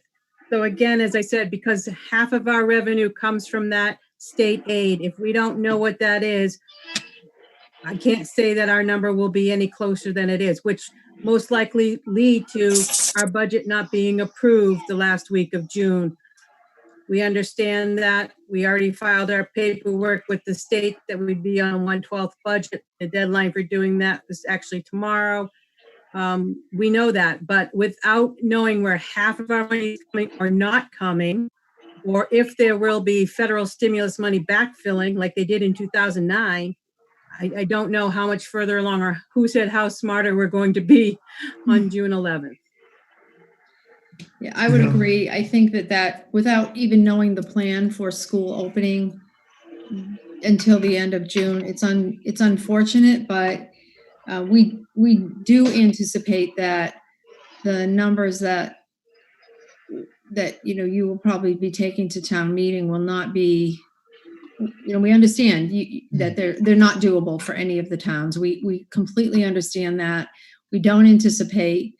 S10: So again, as I said, because half of our revenue comes from that state aid, if we don't know what that is, I can't say that our number will be any closer than it is, which most likely lead to our budget not being approved the last week of June. We understand that. We already filed our paperwork with the state that we'd be on 1/12 budget. The deadline for doing that is actually tomorrow. We know that, but without knowing where half of our money is coming or not coming, or if there will be federal stimulus money backfilling like they did in 2009, I don't know how much further along or who said how smarter we're going to be on June 11th.
S9: Yeah, I would agree. I think that without even knowing the plan for school opening until the end of June, it's unfortunate, but we do anticipate that the numbers that you will probably be taking to town meeting will not be, we understand that they're not doable for any of the towns. We completely understand that. We don't anticipate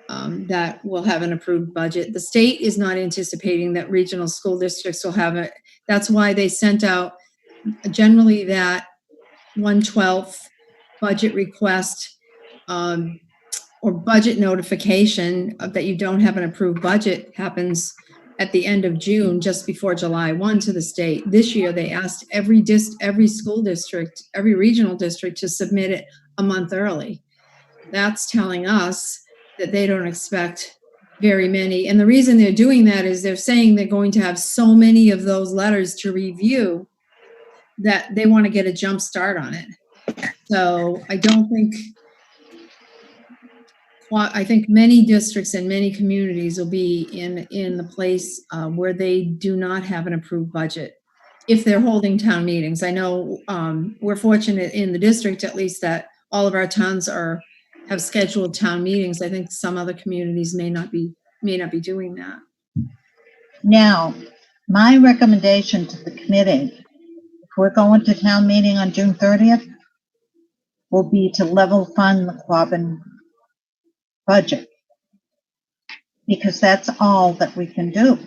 S9: that we'll have an approved budget. The state is not anticipating that regional school districts will have it. That's why they sent out generally that 1/12 budget request or budget notification that you don't have an approved budget happens at the end of June, just before July 1 to the state. This year, they asked every school district, every regional district to submit it a month early. That's telling us that they don't expect very many. And the reason they're doing that is they're saying they're going to have so many of those letters to review that they want to get a jump start on it. So I think many districts and many communities will be in the place where they do not have an approved budget if they're holding town meetings. I know we're fortunate in the district, at least, that all of our towns have scheduled town meetings. I think some other communities may not be doing that.
S4: Now, my recommendation to the committee, if we're going to town meeting on June 30th, will be to level fund the Quabbin budget, because that's all that we can do.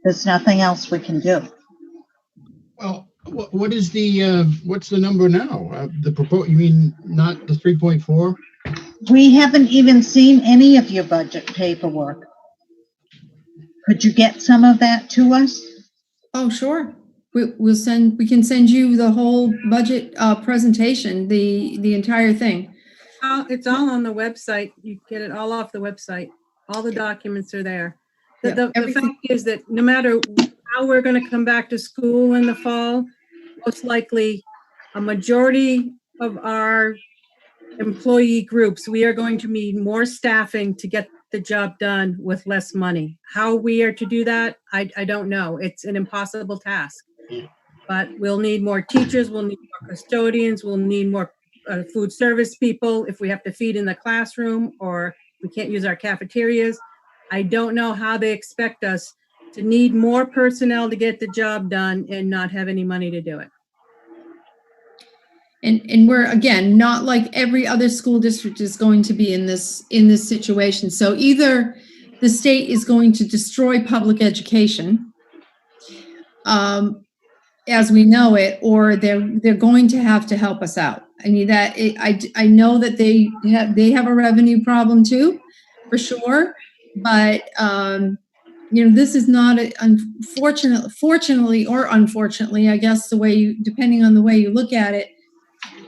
S4: There's nothing else we can do.
S1: Well, what is what's the number now? You mean not the 3.4?
S4: We haven't even seen any of your budget paperwork. Could you get some of that to us?
S9: Oh, sure. We can send you the whole budget presentation, the entire thing.
S10: It's all on the website. You get it all off the website. All the documents are there. The fact is that no matter how we're going to come back to school in the fall, most likely a majority of our employee groups, we are going to need more staffing to get the job done with less money. How we are to do that, I don't know. It's an impossible task. But we'll need more teachers, we'll need more custodians, we'll need more food service people if we have to feed in the classroom or we can't use our cafeterias. I don't know how they expect us to need more personnel to get the job done and not have any money to do it.
S9: And we're, again, not like every other school district is going to be in this situation. So either the state is going to destroy public education as we know it, or they're going to have to help us out. I mean, I know that they have a revenue problem too, for sure. But this is not fortunately or unfortunately, I guess depending on the way you look at it,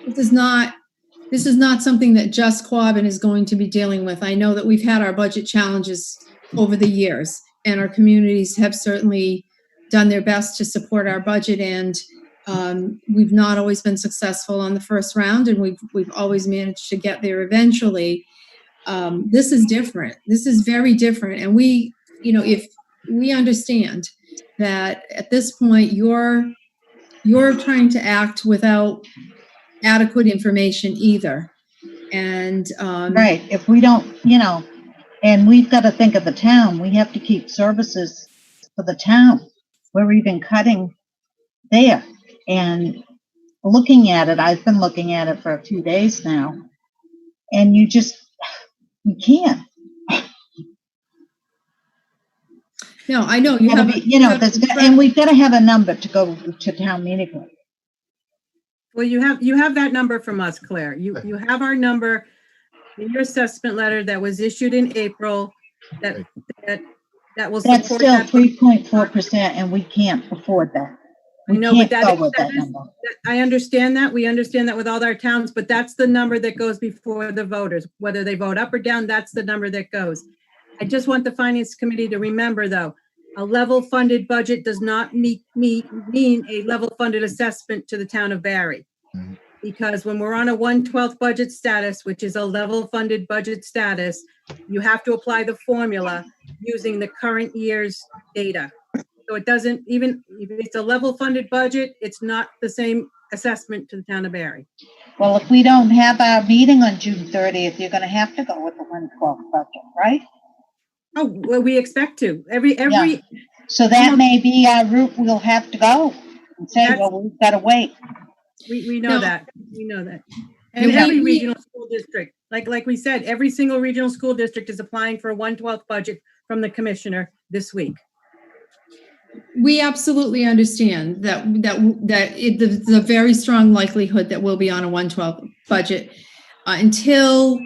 S9: this is not something that just Quabbin is going to be dealing with. I know that we've had our budget challenges over the years, and our communities have certainly done their best to support our budget, and we've not always been successful on the first round, and we've always managed to get there eventually. This is different. This is very different, and if we understand that at this point you're trying to act without adequate information either, and
S4: right. If we don't, and we've got to think of the town. We have to keep services for the town. We're even cutting there. And looking at it, I've been looking at it for a few days now, and you can't.
S9: No, I know
S4: and we've got to have a number to go to town meeting with.
S10: Well, you have that number from us, Claire. You have our number in your assessment letter that was issued in April. That will support.
S4: That's still 3.4%, and we can't afford that.
S10: I understand that. We understand that with all our towns, but that's the number that goes before the voters. Whether they vote up or down, that's the number that goes. I just want the Finance Committee to remember, though, a level funded budget does not mean a level funded assessment to the town of Barre. Mm-hmm. Because when we're on a 1/12 budget status, which is a level funded budget status, you have to apply the formula using the current year's data. So it doesn't, even if it's a level funded budget, it's not the same assessment to the town of Barre.
S4: Well, if we don't have our meeting on June 30th, you're going to have to go with the 1/12 budget, right?
S10: Oh, well, we expect to. Every
S4: So that may be our route we'll have to go and say,
S10: That's-
S4: well, we've got to wait.
S10: we know
S9: No.
S10: that. We know that. And
S9: Yeah,
S10: every
S9: we-
S10: regional school district, like we said, every single regional school district is applying for a 1/12 budget from the commissioner this week.
S9: We absolutely understand there's a very strong likelihood that we'll be on a 112 budget until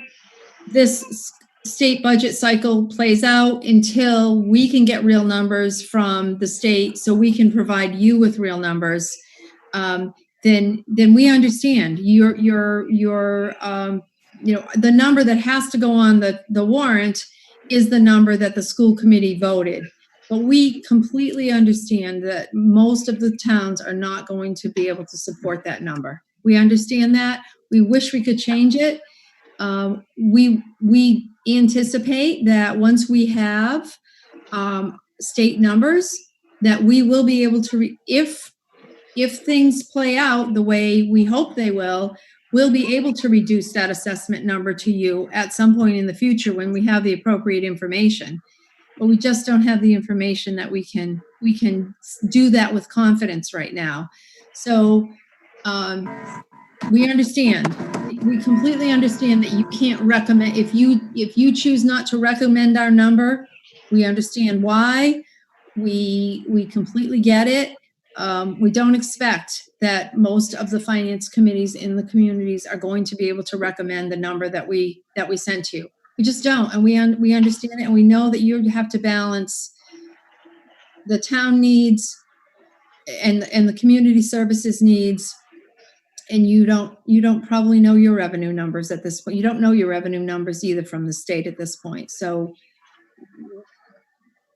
S9: this state budget cycle plays out, until we can get real numbers from the state so we can provide you with real numbers. Then we understand your the number that has to go on the warrant is the number that the school committee voted. But we completely understand that most of the towns are not going to be able to support that number. We understand that. We wish we could change it. We anticipate that once we have state numbers, that we will be able to, if things play out the way we hope they will, we'll be able to reduce that assessment number to you at some point in the future when we have the appropriate information. But we just don't have the information that we can do that with confidence right now. So we understand. We completely understand that you can't recommend, if you choose not to recommend our number, we understand why. We completely get it. We don't expect that most of the finance committees in the communities are going to be able to recommend the number that we sent to you. We just don't, and we understand it, and we know that you have to balance the town needs and the community services needs, and you don't probably know your revenue numbers at this point. You don't know your revenue numbers either from the state at this point. So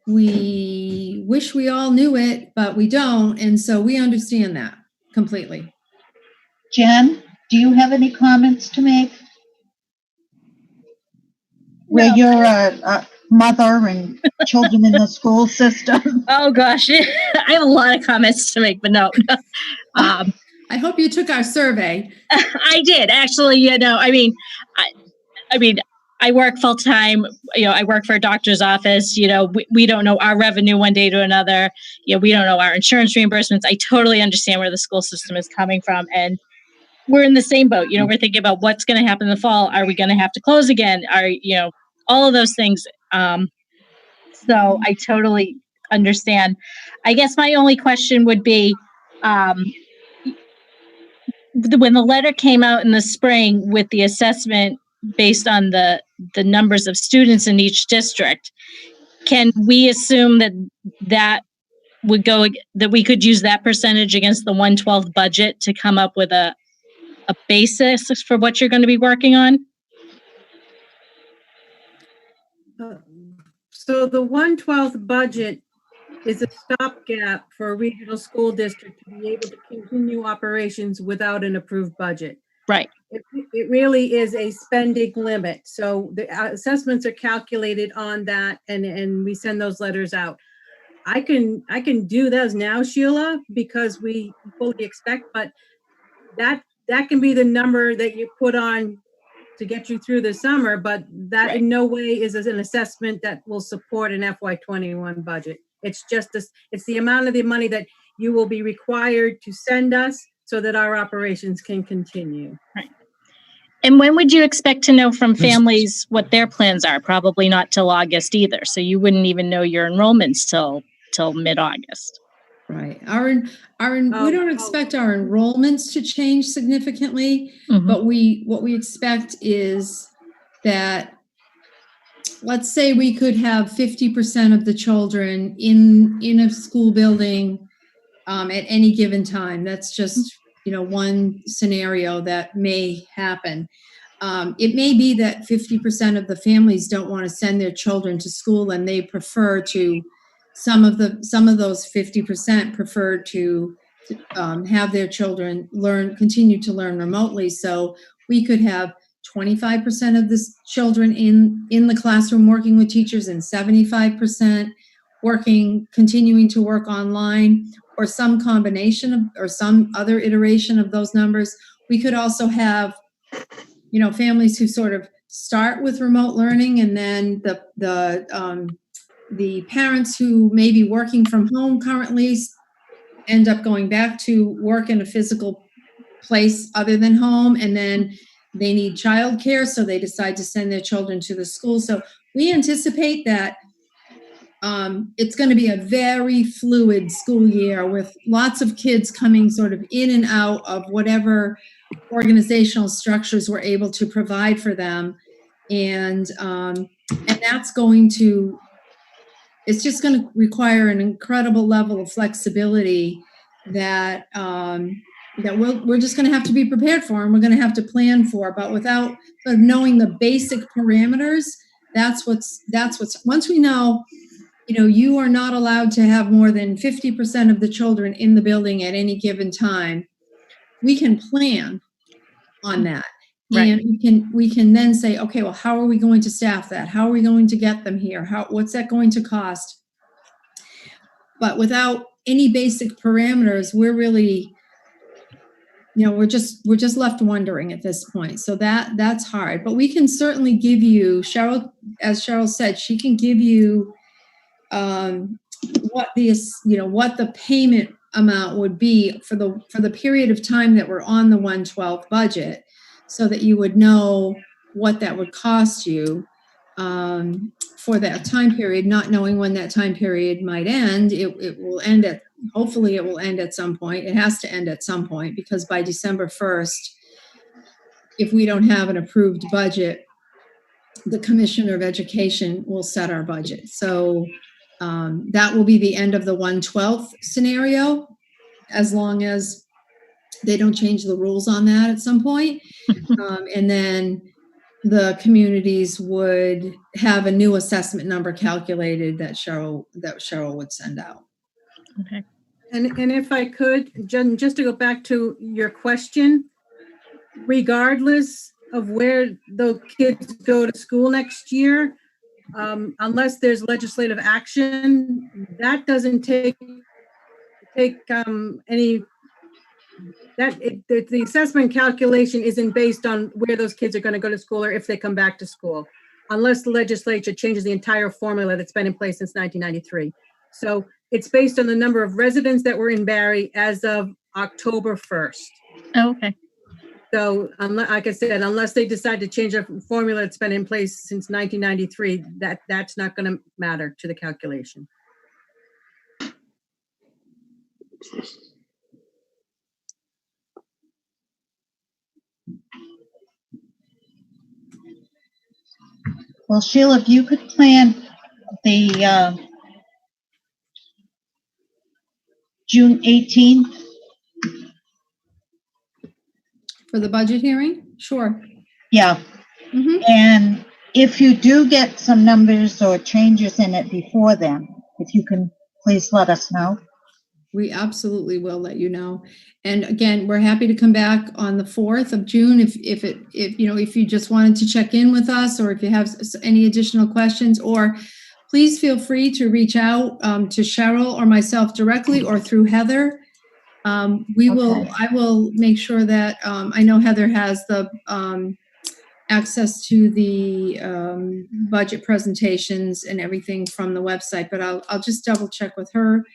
S9: we wish we all knew it, but we don't, and so we understand that completely.
S4: Jen, do you have any comments to make? Where you're a mother and children in the school system.
S2: Oh, gosh. I have a lot of comments to make, but no.
S9: I hope you took our survey.
S2: I did, actually. I work full time. I work for a doctor's office. We don't know our revenue one day to another. We don't know our insurance reimbursements. I totally understand where the school system is coming from. And we're in the same boat. We're thinking about what's going to happen in the fall. Are we going to have to close again? All of those things. So I totally understand. I guess my only question would be, when the letter came out in the spring with the assessment based on the numbers of students in each district, can we assume that would go, that we could use that percentage against the 1/12 budget to come up with a basis for what you're going to be working on?
S10: So the 1/12 budget is a stopgap for a regional school district to be able to continue operations without an approved budget.
S2: Right.
S10: It really is a spending limit. So the assessments are calculated on that, and we send those letters out. I can do those now, Sheila, because we fully expect, but that can be the number that you put on to get you through the summer, but that
S2: Right.
S10: in no way is an assessment that will support an FY21 budget. It's just this, it's the amount of the money that you will be required to send us so that our operations can continue.
S2: Right. And when would you expect to know from families what their plans are? Probably not till August either. So you wouldn't even know your enrollments till mid-August.
S9: Right. We don't expect our enrollments to change significantly,
S2: Mhm.
S9: but what we expect is that, let's say we could have 50% of the children in a school building at any given time. That's just, one scenario that may happen. It may be that 50% of the families don't want to send their children to school, and they prefer to, some of those 50% prefer to have their children continue to learn remotely. So we could have 25% of the children in the classroom working with teachers, and 75% continuing to work online, or some combination of, or some other iteration of those numbers. We could also have, families who sort of start with remote learning, and then the the parents who may be working from home currently end up going back to work in a physical place other than home, and then they need childcare, so they decide to send their children to the school. So we anticipate that it's going to be a very fluid school year with lots of kids coming sort of in and out of whatever organizational structures we're able to provide for them. And that's going to, it's just going to require an incredible level of flexibility that we're just going to have to be prepared for, and we're going to have to plan for. But without sort of knowing the basic parameters, that's what's once we know, you are not allowed to have more than 50% of the children in the building at any given time, we can plan on that.
S2: Right.
S9: And we can then say, okay, well, how are we going to staff that? How are we going to get them here? What's that going to cost? But without any basic parameters, we're really, we're just left wondering at this point. So that's hard. But we can certainly give you, Cheryl, as Cheryl said, she can give you what the payment amount would be for the period of time that we're on the 112 budget, so that you would know what that would cost you for that time period, not knowing when that time period might end. It will end hopefully it will end at some point. It has to end at some point, because by December 1st, if we don't have an approved budget, the Commissioner of Education will set our budget. So that will be the end of the 112th scenario, as long as they don't change the rules on that at some point. And then the communities would have a new assessment number calculated that Cheryl would send out.
S2: Okay.
S10: And if I could, Jen, just to go back to your question, regardless of where the kids go to school next year, unless there's legislative action, that doesn't take any. The assessment calculation isn't based on where those kids are going to go to school or if they come back to school, unless the legislature changes the entire formula that's been in place since 1993. So it's based on the number of residents that were in Barre as of October 1st.
S2: Oh, okay.
S10: So, like I said, unless they decide to change a formula that's been in place since 1993, that's not going to matter to the calculation.
S4: Well, Sheila, if you could plan the June 18th.
S9: For the budget hearing? Sure.
S4: Yeah.
S9: Mm-hmm.
S4: And if you do get some numbers or changes in it before then, if you can please let us know.
S9: We absolutely will let you know. And again, we're happy to come back on the 4th of June if you just wanted to check in with us, or if you have any additional questions, or please feel free to reach out to Cheryl or myself directly, or through Heather. I will make sure that I know Heather has the access to the budget presentations and everything from the website, but I'll just double check with her.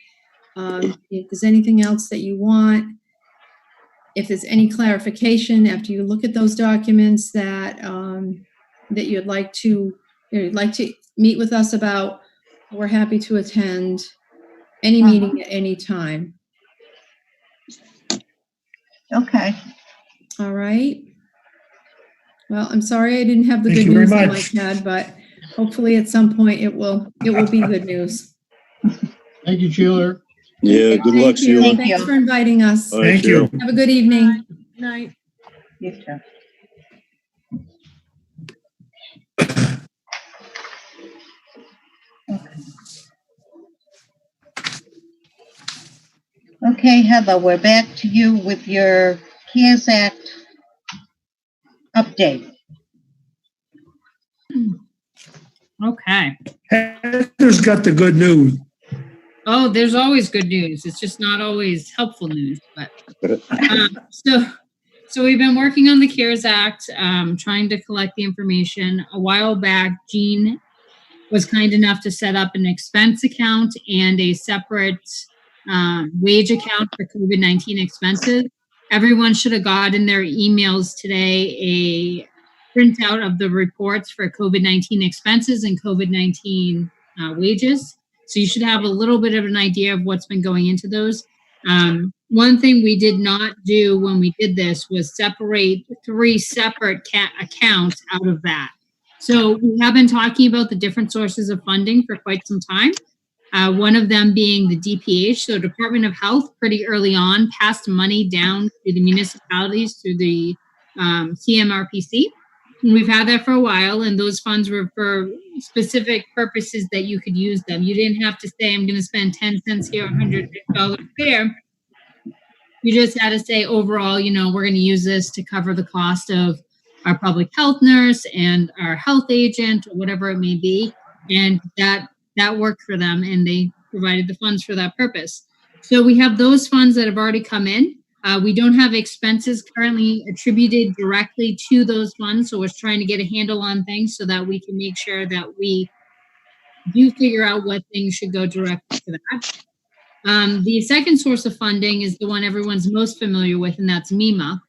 S9: If there's anything else that you want, if there's any clarification after you look at those documents that that you'd like to meet with us about, we're happy to attend any meeting at any time.
S4: Okay.
S9: All right. Well, I'm sorry I didn't have the
S5: Thank
S9: good
S5: you very
S9: news that
S5: much.
S9: Mike had, but hopefully at some point it will be good news.
S1: Thank you, Sheila.
S6: Yeah, good luck, Sheila.
S4: Thank
S9: Thanks
S4: you.
S9: for inviting us.
S6: All right,
S5: Thank you.
S9: Have a good evening.
S10: Good night.
S4: You too. Okay, Heather, we're back to you with your CARES Act update.
S7: Okay.
S5: Heather's got the good news.
S7: Oh, there's always good news. It's just not always helpful news. But so we've been working on the CARES Act, trying to collect the information. A while back, Jean was kind enough to set up an expense account and a separate wage account for COVID-19 expenses. Everyone should have got in their emails today a printout of the reports for COVID-19 expenses and COVID-19 wages. So you should have a little bit of an idea of what's been going into those. One thing we did not do when we did this was separate 3 separate accounts out of that. So we have been talking about the different sources of funding for quite some time. One of them being the DPH, so Department of Health, pretty early on passed money down to the municipalities through the CMRPC. And we've had that for a while, and those funds were for specific purposes that you could use them. You didn't have to say, I'm going to spend 10 cents here, $100 there. You just had to say, overall, we're going to use this to cover the cost of our public health nurse and our health agent, or whatever it may be. And that worked for them, and they provided the funds for that purpose. So we have those funds that have already come in. We don't have expenses currently attributed directly to those funds, so we're trying to get a handle on things so that we can make sure that we do figure out what things should go directly to that. The second source of funding is the one everyone's most familiar with, and that's MEMA.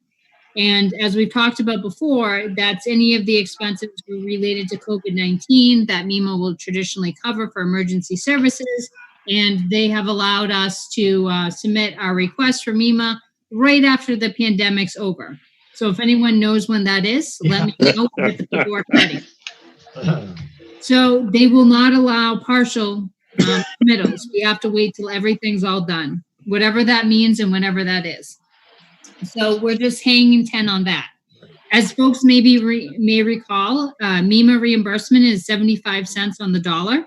S7: And as we've talked about before, that's any of the expenses related to COVID-19 that MEMA will traditionally cover for emergency services. And they have allowed us to submit our request for MEMA right after the pandemic's over. So if anyone knows when that is, let me know if the paperwork ready. So they will not allow partial submittals. We have to wait till everything's all done, whatever that means and whenever that is. So we're just hanging 10 on that. As folks may recall, MEMA reimbursement is 75 cents on the dollar,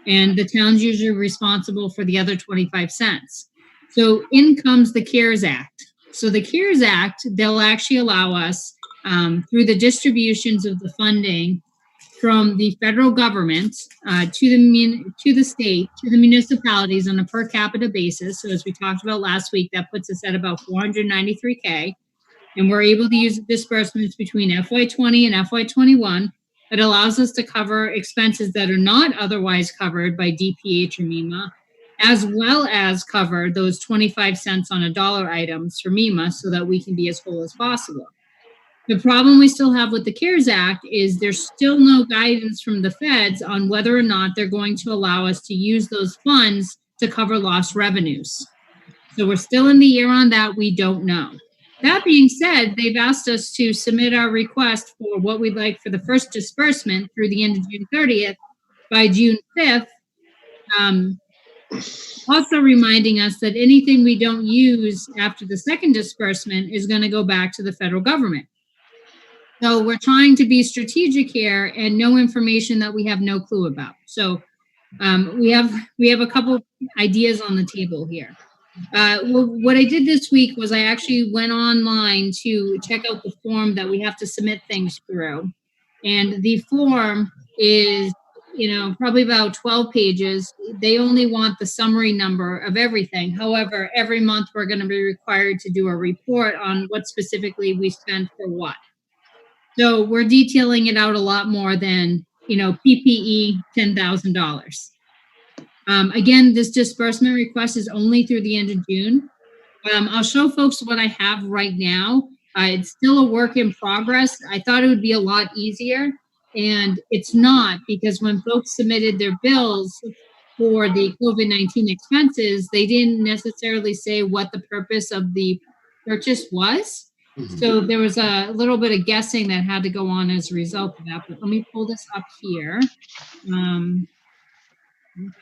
S7: and the town's usually responsible for the other 25 cents. So in comes the CARES Act. So the CARES Act, they'll actually allow us through the distributions of the funding from the federal government to the state, to the municipalities on a per capita basis. So as we talked about last week, that puts us at about $493K. And we're able to use disbursements between FY20 and FY21. It allows us to cover expenses that are not otherwise covered by DPH or MEMA, as well as cover those 25 cents on a dollar items for MEMA so that we can be as whole as possible. The problem we still have with the CARES Act is there's still no guidance from the feds on whether or not they're going to allow us to use those funds to cover lost revenues. So we're still in the air on that. We don't know. That being said, they've asked us to submit our request for what we'd like for the first disbursement through the end of June 30th by June 5th. Also reminding us that anything we don't use after the second disbursement is going to go back to the federal government. So we're trying to be strategic here and know information that we have no clue about. So we have a couple ideas on the table here. What I did this week was I actually went online to check out the form that we have to submit things through. And the form is, probably about 12 pages. They only want the summary number of everything. However, every month we're going to be required to do a report on what specifically we spent for what. So we're detailing it out a lot more than, PPE $10,000. Again, this disbursement request is only through the end of June. I'll show folks what I have right now. It's still a work in progress. I thought it would be a lot easier, and it's not, because when folks submitted their bills for the COVID-19 expenses, they didn't necessarily say what the purpose of the purchase was. So there was a little bit of guessing that had to go on as a result of that. But let me pull this up here.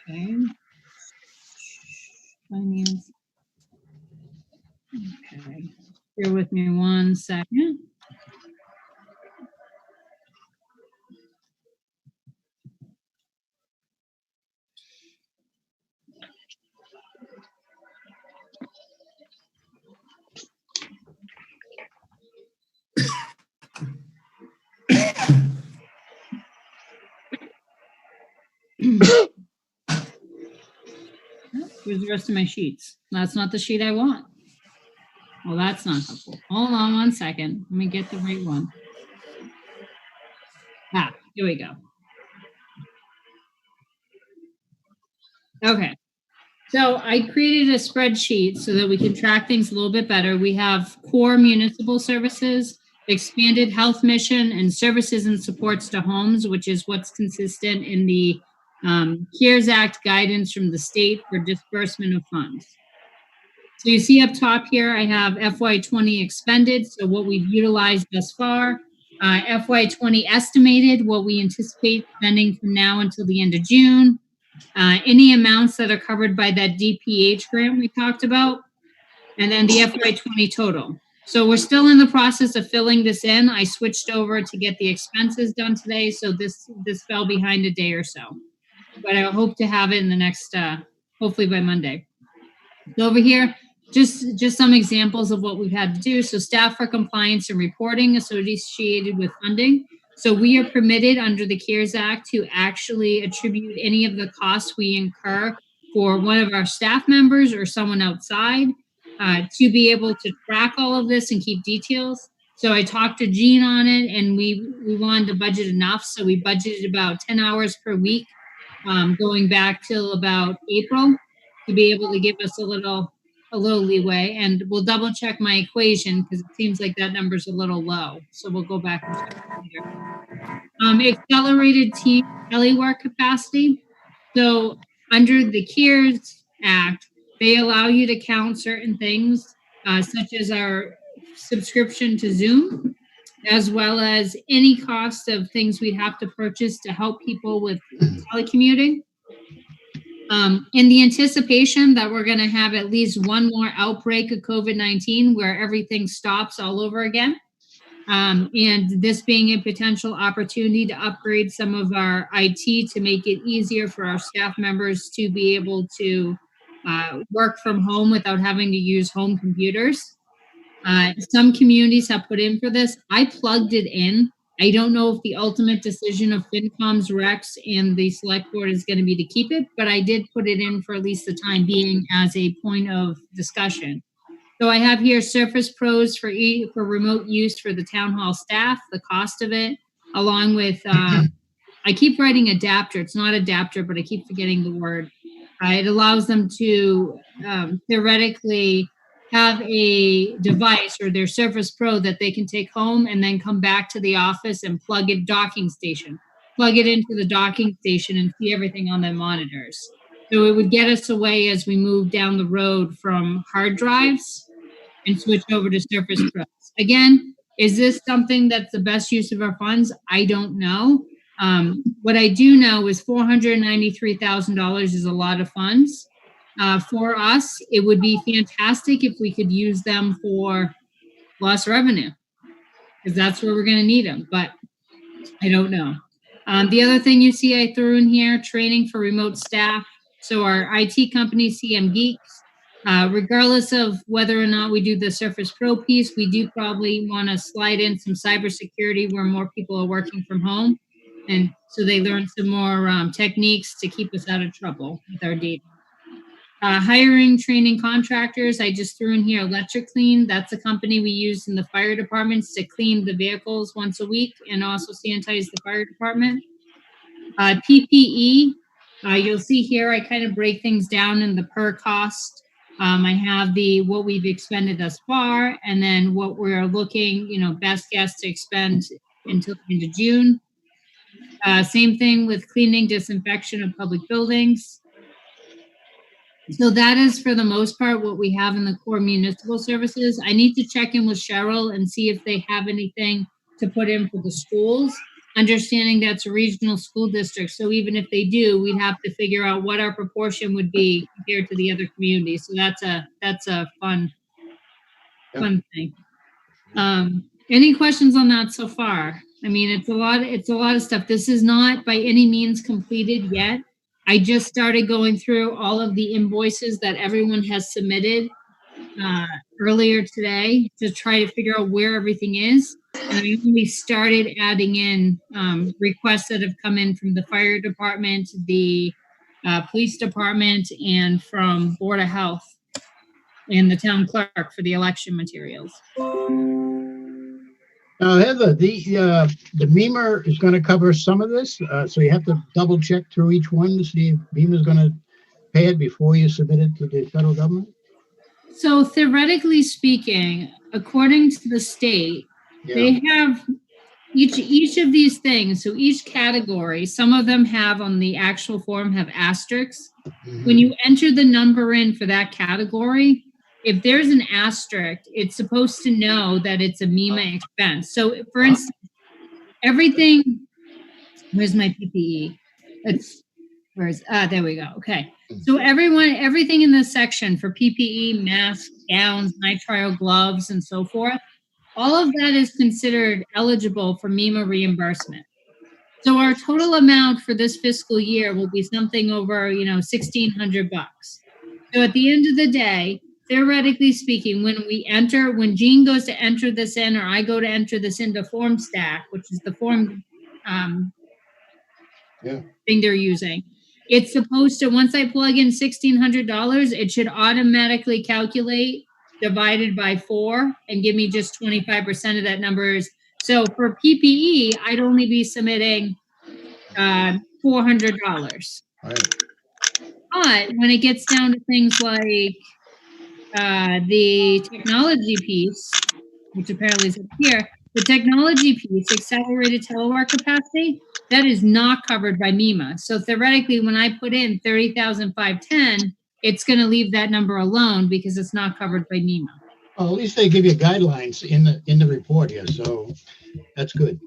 S7: Okay. Finance. Okay. Bear with me 1 second. Where's the rest of my sheets? That's not the sheet I want. Well, that's not helpful. Hold on 1 second. Let me get the right one. Here we go. Okay. So I created a spreadsheet so that we can track things a little bit better. We have core municipal services, expanded health mission, and services and supports to homes, which is what's consistent in the CARES Act guidance from the state for disbursement of funds. So you see up top here, I have FY20 expended, so what we've utilized thus far. FY20 estimated, what we anticipate spending from now until the end of June. Any amounts that are covered by that DPH grant we talked about, and then the FY20 total. So we're still in the process of filling this in. I switched over to get the expenses done today, so this fell behind a day or so. But I hope to have it in the next, hopefully by Monday. So over here, just some examples of what we've had to do. So staff for compliance and reporting associated with funding. So we are permitted under the CARES Act to actually attribute any of the costs we incur for one of our staff members or someone outside to be able to track all of this and keep details. So I talked to Jean on it, and we wanted to budget enough. So we budgeted about 10 hours per week going back till about April to be able to give us a little leeway. And we'll double check my equation because it seems like that number's a little low. So we'll go back and check it later. Accelerated team telework capacity. So under the CARES Act, they allow you to count certain things, such as our subscription to Zoom, as well as any cost of things we'd have to purchase to help people with telecommuting. In the anticipation that we're going to have at least one more outbreak of COVID-19 where everything stops all over again, and this being a potential opportunity to upgrade some of our IT to make it easier for our staff members to be able to work from home without having to use home computers. Some communities have put in for this. I plugged it in. I don't know if the ultimate decision of FinCom's Rex and the select board is going to be to keep it, but I did put it in for at least the time being as a point of discussion. So I have here Surface Pros for remote use for the town hall staff, the cost of it, along with, I keep writing adapter. It's not adapter, but I keep forgetting the word. It allows them to theoretically have a device or their Surface Pro that they can take home and then come back to the office and plug it plug it into the docking station and see everything on their monitors. So it would get us away as we move down the road from hard drives and switch over to Surface Pros. Again, is this something that's the best use of our funds? I don't know. What I do know is $493,000 is a lot of funds. For us, it would be fantastic if we could use them for lost revenue, because that's where we're going to need them, but I don't know. The other thing you see I threw in here, training for remote staff. So our IT company, CM Geeks, regardless of whether or not we do the Surface Pro piece, we do probably want to slide in some cybersecurity where more people are working from home. And so they learn some more techniques to keep us out of trouble with our data. Hiring, training contractors. I just threw in here Electric Clean. That's a company we use in the fire departments to clean the vehicles once a week and also sanitize the fire department. PPE. You'll see here I kind of break things down in the per cost. I have what we've expended thus far, and then what we're looking, best guess to expend until the end of June. Same thing with cleaning, disinfection of public buildings. So that is, for the most part, what we have in the core municipal services. I need to check in with Cheryl and see if they have anything to put in for the schools, understanding that's a regional school district. So even if they do, we'd have to figure out what our proportion would be compared to the other communities. So that's a fun thing. Any questions on that so far? I mean, it's a lot of stuff. This is not by any means completed yet. I just started going through all of the invoices that everyone has submitted earlier today to try to figure out where everything is. And I only started adding in requests that have come in from the fire department, the police department, and from Board of Health and the town clerk for the election materials.
S1: Heather, the MEMA is going to cover some of this, so you have to double check through each one to see if MEMA is going to pay it before you submit it to the federal government?
S7: So theoretically speaking, according to the state,
S1: Yeah.
S7: they have each of these things. So each category, some of them have on the actual form have asterisks.
S1: Mhm.
S7: When you enter the number in for that category, if there's an asterisk, it's supposed to know that it's a MEMA expense. So for instance, everything, where's my PPE? There we go. Okay. So everything in this section for PPE, masks, gowns, nitrile gloves, and so forth, all of that is considered eligible for MEMA reimbursement. So our total amount for this fiscal year will be something over, $1,600. So at the end of the day, theoretically speaking, when Jean goes to enter this in, or I go to enter this into Form Stack, which is the form thing they're using, it's supposed to, once I plug in $1,600, it should automatically calculate divided by 4 and give me just 25% of that numbers. So for PPE, I'd only be submitting $400.
S1: Right.
S7: But when it gets down to things like the technology piece, which apparently is up here, the technology piece, accelerated telework capacity, that is not covered by MEMA. So theoretically, when I put in 30,510, it's going to leave that number alone because it's not covered by MEMA.
S1: Well, at least they give you guidelines in the report here, so that's good.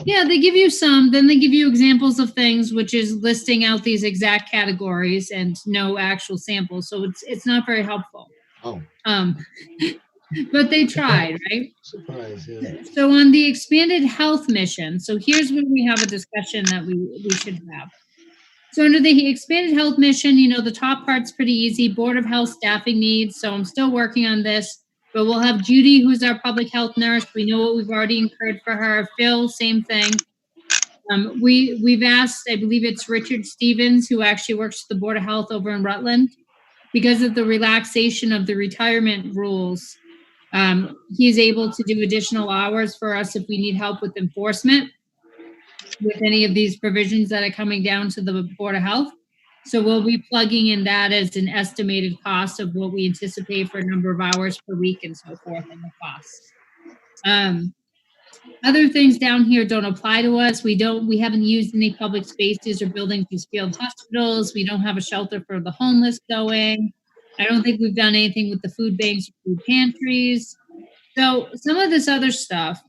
S7: Yeah, they give you some, then they give you examples of things, which is listing out these exact categories and no actual samples. So it's not very helpful.
S1: Oh.
S7: But they tried, right?
S1: Surprise, yeah.
S7: So on the expanded health mission, so here's where we have a discussion that we should have. So under the expanded health mission, the top part's pretty easy, Board of Health staffing needs. So I'm still working on this, but we'll have Judy, who's our public health nurse. We know what we've already incurred for her. Phil, same thing. We've asked, I believe it's Richard Stevens, who actually works at the Board of Health over in Rutland, because of the relaxation of the retirement rules. He's able to do additional hours for us if we need help with enforcement with any of these provisions that are coming down to the Board of Health. So we'll be plugging in that as an estimated cost of what we anticipate for a number of hours per week and so forth and the costs. Other things down here don't apply to us. We haven't used any public spaces or buildings as field hospitals. We don't have a shelter for the homeless going. I don't think we've done anything with the food banks or food pantries. So some of this other stuff,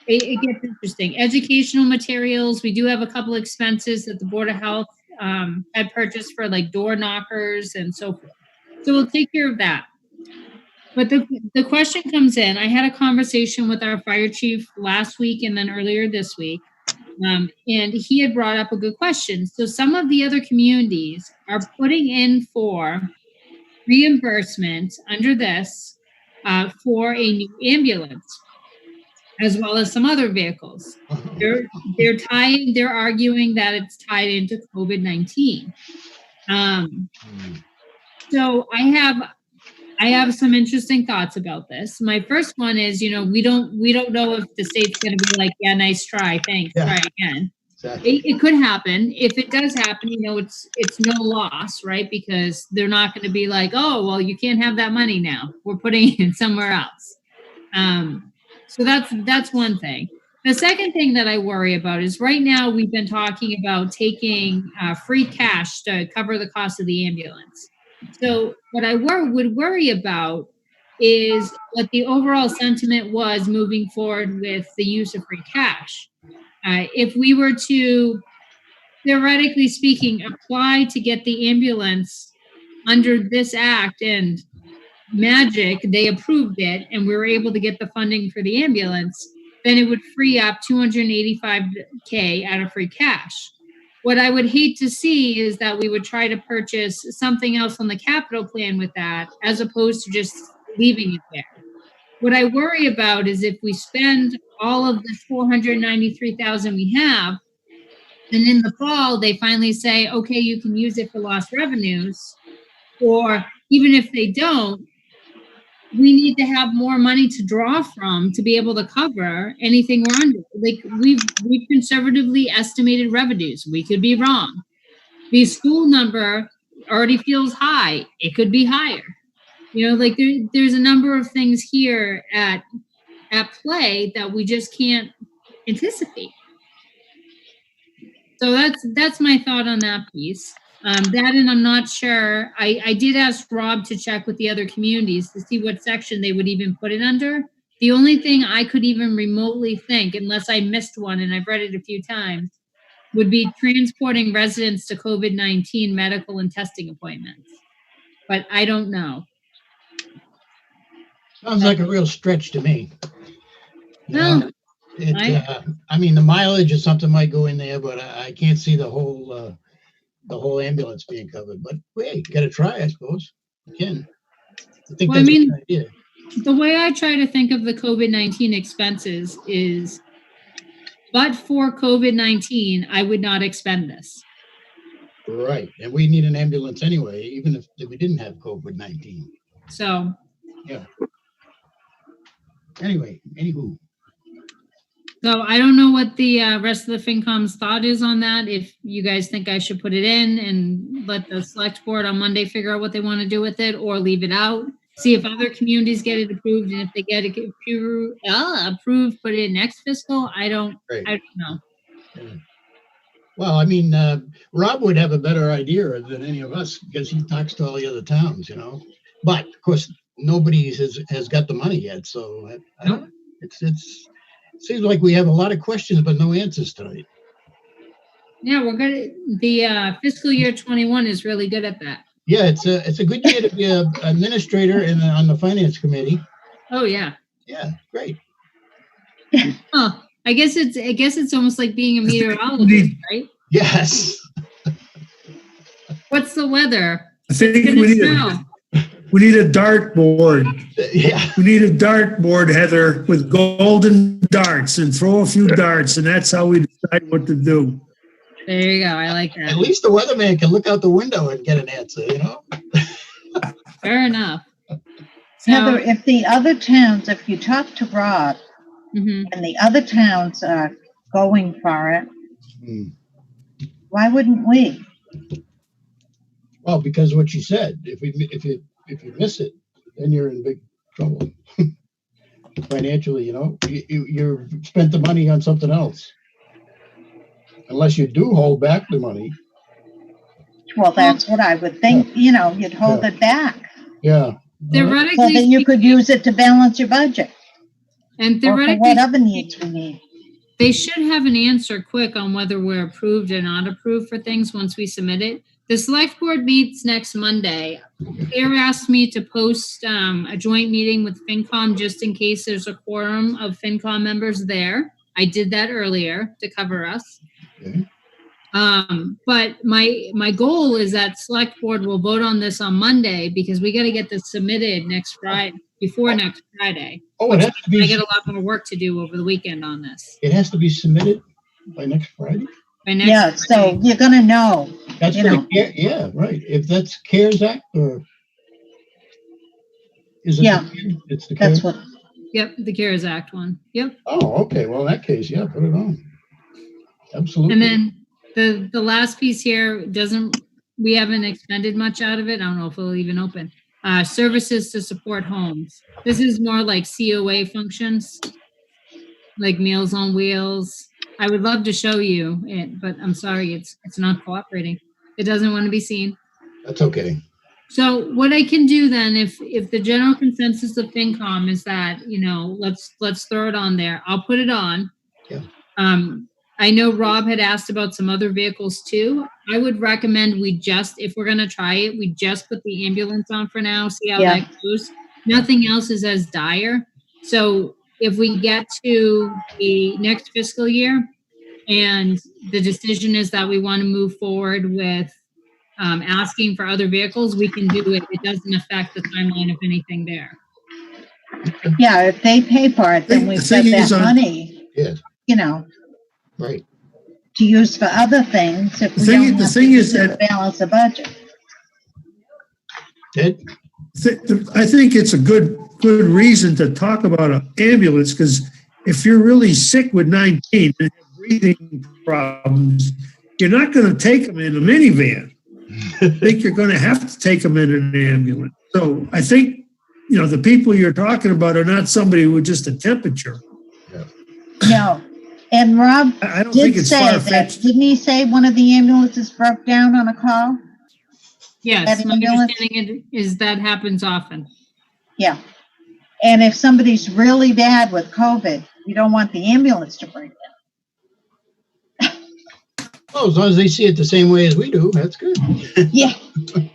S7: it gets interesting. Educational materials, we do have a couple expenses that the Board of Health had purchased for like door knockers and so forth. So we'll take care of that. But the question comes in, I had a conversation with our fire chief last week and then earlier this week, and he had brought up a good question. So some of the other communities are putting in for reimbursement under this for a new ambulance, as well as some other vehicles. They're arguing that it's tied into COVID-19. So I have some interesting thoughts about this. My first one is, we don't know if the state's going to be like, yeah, nice try, thanks, try again. Exactly. It could happen. If it does happen, it's no loss, right? Because they're not going to be like, oh, well, you can't have that money now. We're putting it in somewhere else. So that's one thing. The second thing that I worry about is right now we've been talking about taking free cash to cover the cost of the ambulance. So what I would worry about is what the overall sentiment was moving forward with the use of free cash. If we were to, theoretically speaking, apply to get the ambulance under this act and magic, they approved it and we were able to get the funding for the ambulance, then it would free up $285K out of free cash. What I would hate to see is that we would try to purchase something else on the capital plan with that, as opposed to just leaving it there. What I worry about is if we spend all of this $493,000 we have, and in the fall, they finally say, okay, you can use it for lost revenues, or even if they don't, we need to have more money to draw from to be able to cover anything we're under. Like we've conservatively estimated revenues. We could be wrong. The school number already feels high. It could be higher. You know, like there's a number of things here at play that we just can't anticipate. So that's my thought on that piece. That, and I'm not sure. I did ask Rob to check with the other communities to see what section they would even put it under. The only thing I could even remotely think, unless I missed one, and I've read it a few times, would be transporting residents to COVID-19 medical and testing appointments. But I don't know.
S1: Sounds like a real stretch to me. You
S7: No,
S1: know, I mean, the mileage or something might go in there, but I can't see the whole ambulance being covered. But hey, you got to try, I suppose. You can. I think
S7: Well,
S1: that's a good idea.
S7: The way I try to think of the COVID-19 expenses is, but for COVID-19, I would not expend this.
S1: Right, and we need an ambulance anyway, even if we didn't have COVID-19.
S7: So.
S1: Yeah. Anyway, anywho.
S7: So I don't know what the rest of the FinCom's thought is on that. If you guys think I should put it in and let the select board on Monday figure out what they want to do with it, or leave it out, see if other communities get it approved, and if they get it approved, put it in next fiscal. I don't know.
S1: Yeah. Well, I mean, Rob would have a better idea than any of us because he talks to all the other towns, you know. But of course, nobody has got the money yet, so I don't know. It seems like we have a lot of questions but no answers tonight.
S7: Yeah, we're good. The fiscal year 21 is really good at that.
S1: Yeah, it's a good year to be an administrator and on the finance committee.
S7: Oh yeah.
S1: Yeah, great.
S7: Oh, I guess it's almost like being a meteorologist, right?
S1: Yes.
S7: What's the weather?
S5: I think we need a dartboard.
S1: Yeah.
S5: We need a dartboard, Heather, with golden darts, and throw a few darts, and that's how we decide what to do.
S7: There you go. I like that.
S1: At least the weatherman can look out the window and get an answer, you know?
S7: Fair enough. So,
S4: Heather, if the other towns, if you talk to Rob,
S7: and
S4: the other towns are going for it, why wouldn't we?
S1: Well, because what you said, if you miss it, then you're in big trouble financially. You know, you've spent the money on something else, unless you do hold back the money.
S4: Well, that's what I would think. You know, you'd hold it back.
S1: Yeah.
S7: Theoretically,
S4: so then you could use it to balance your budget.
S7: And theoretically,
S4: what other needs we need.
S7: They should have an answer quick on whether we're approved or not approved for things once we submit it. The select board meets next Monday. Claire asked me to post a joint meeting with FinCom just in case there's a quorum of FinCom members there. I did that earlier to cover us.
S1: Okay.
S7: But my goal is that select board will vote on this on Monday because we got to get this submitted next Friday, before next Friday.
S1: Oh, it has to be.
S7: I get a lot more work to do over the weekend on this.
S1: It has to be submitted by next Friday.
S7: By next
S4: So
S7: Friday.
S4: you're gonna know.
S1: That's yeah, right. If that's CARES Act or is it?
S4: Yeah,
S1: it's the
S4: that's
S1: CARES?
S4: what.
S7: Yep, the CARES Act one. Yep.
S1: Oh, okay. Well, in that case, yeah, put it on. Absolutely.
S7: And then the last piece here we haven't expended much out of it. I don't know if it'll even open. Services to support homes. This is more like COA functions, like Meals on Wheels. I would love to show you it, but I'm sorry, it's not cooperating. It doesn't want to be seen.
S1: That's okay.
S7: So what I can do then, if the general consensus of FinCom is that, you know, let's throw it on there, I'll put it on.
S1: Yeah.
S7: I know Rob had asked about some other vehicles too. I would recommend if we're going to try it, we just put the ambulance on for now, see how that goes. Nothing else is as dire. So if we get to the next fiscal year and the decision is that we want to move forward with asking for other vehicles, we can do it. It doesn't affect the timeline of anything there.
S4: Yeah, if they pay for it, then we've got that money.
S1: Yes.
S4: You know.
S1: Right.
S4: To use for other things if we don't have to use it to balance the budget.
S1: Ted?
S5: I think it's a good reason to talk about an ambulance, because if you're really sick with 19 and have breathing problems, you're not going to take them in a minivan. think you're going to have to take them in an ambulance. So I think, the people you're talking about are not somebody with just a temperature.
S4: No. And Rob
S5: I don't
S4: did
S5: think it's
S4: say that,
S5: far-fetched.
S4: didn't he say one of the ambulances broke down on a call?
S7: Yes,
S4: That
S7: my
S4: ambulance?
S7: understanding is that happens often.
S4: Yeah. And if somebody's really bad with COVID, you don't want the ambulance to break down.
S1: Well, as long as they see it the same way as we do, that's good.
S4: Yeah.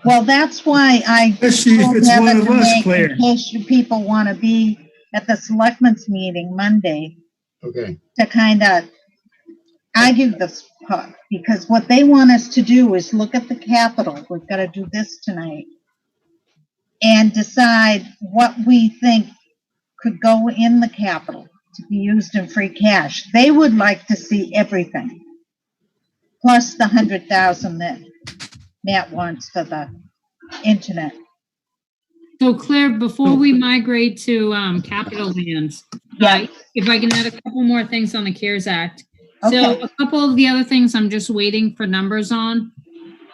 S4: Well, that's why I
S5: Especially if
S4: told
S5: it's one
S4: Heather
S5: of
S4: to
S5: us,
S4: make,
S5: Claire.
S4: in case you people want to be at the selectmen's meeting Monday,
S1: Okay.
S4: to kind of argue this part, because what they want us to do is look at the capital. We've got to do this tonight and decide what we think could go in the capital to be used in free cash. They would like to see everything, plus the 100,000 that Matt wants for the internet.
S7: So Claire, before we migrate to capital lands,
S4: Yeah.
S7: if I can add a couple more things on the CARES Act.
S4: Okay.
S7: So a couple of the other things I'm just waiting for numbers on.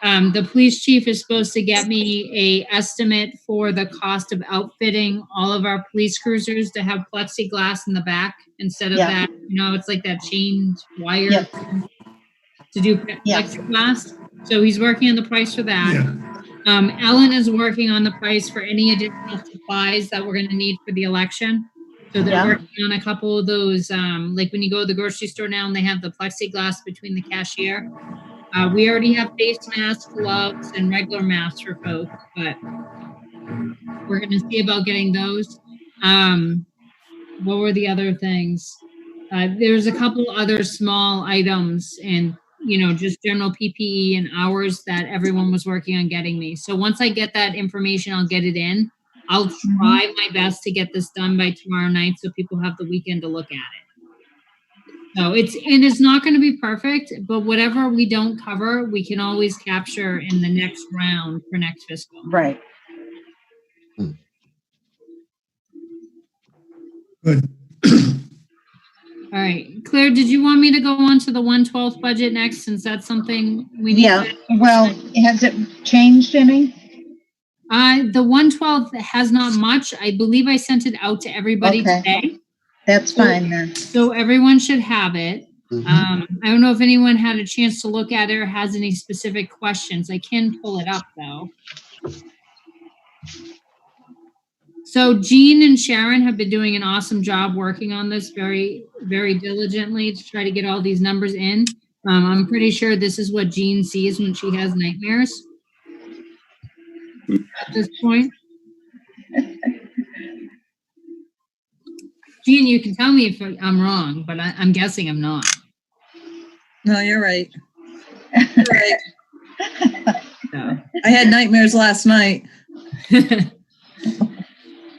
S7: The police chief is supposed to get me a estimate for the cost of outfitting all of our police cruisers to have plexiglass in the back instead of
S4: Yeah.
S7: that, it's like that chained wire
S4: Yeah.
S7: to do
S4: Yeah.
S7: plexiglass. So he's working on the price for that.
S5: Yeah.
S7: Ellen is working on the price for any additional supplies that we're going to need for the election. So they're
S4: Yeah.
S7: working on a couple of those, like when you go to the grocery store now and they have the plexiglass between the cashier. We already have face masks, gloves, and regular masks for folks, but we're going to see about getting those. What were the other things? There's a couple other small items and, just general PPE and hours that everyone was working on getting me. So once I get that information, I'll get it in. I'll try my best to get this done by tomorrow night so people have the weekend to look at it. So it's not going to be perfect, but whatever we don't cover, we can always capture in the next round for next fiscal.
S4: Right.
S5: Good.
S7: All right, Claire, did you want me to go on to the 1/12 budget next, since that's something we need?
S4: Yeah. Well, has it changed any?
S7: The 1/12 has not much. I believe I sent it out to everybody
S4: Okay.
S7: today.
S4: That's fine then.
S7: So everyone should have it.
S1: Mhm.
S7: I don't know if anyone had a chance to look at it or has any specific questions. I can pull it up though. So Jean and Sharon have been doing an awesome job working on this very, very diligently to try to get all these numbers in. I'm pretty sure this is what Jean sees when she has nightmares at this point. Jean, you can tell me if I'm wrong, but I'm guessing I'm not.
S11: No, you're right. You're right.
S7: So.
S11: I had nightmares last night.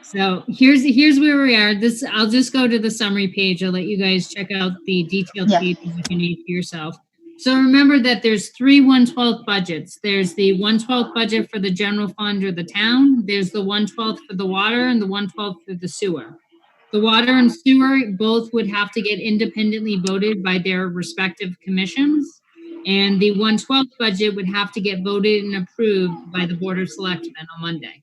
S7: So here's where we are. I'll just go to the summary page. I'll let you guys check out the detailed pages if you need for yourself. So remember that there's 3 1/12 budgets. There's the 1/12 budget for the general fund or the town. There's the 1/12 for the water and the 1/12 for the sewer. The water and sewer both would have to get independently voted by their respective commissions. And the 1/12 budget would have to get voted and approved by the Board of Selectmen on Monday.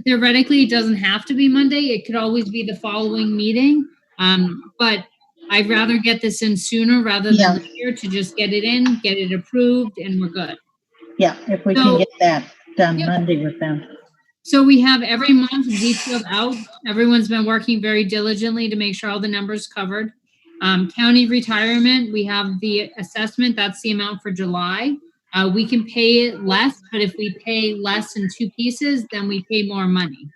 S7: Theoretically, it doesn't have to be Monday. It could always be the following meeting. But I'd rather get this in sooner rather than later to just get it in, get it approved, and we're good.
S4: Yeah, if we can get that done Monday with them.
S7: So we have every month detailed out. Everyone's been working very diligently to make sure all the numbers covered. County retirement, we have the assessment. That's the amount for July. We can pay it less, but if we pay less in 2 pieces, then we pay more money.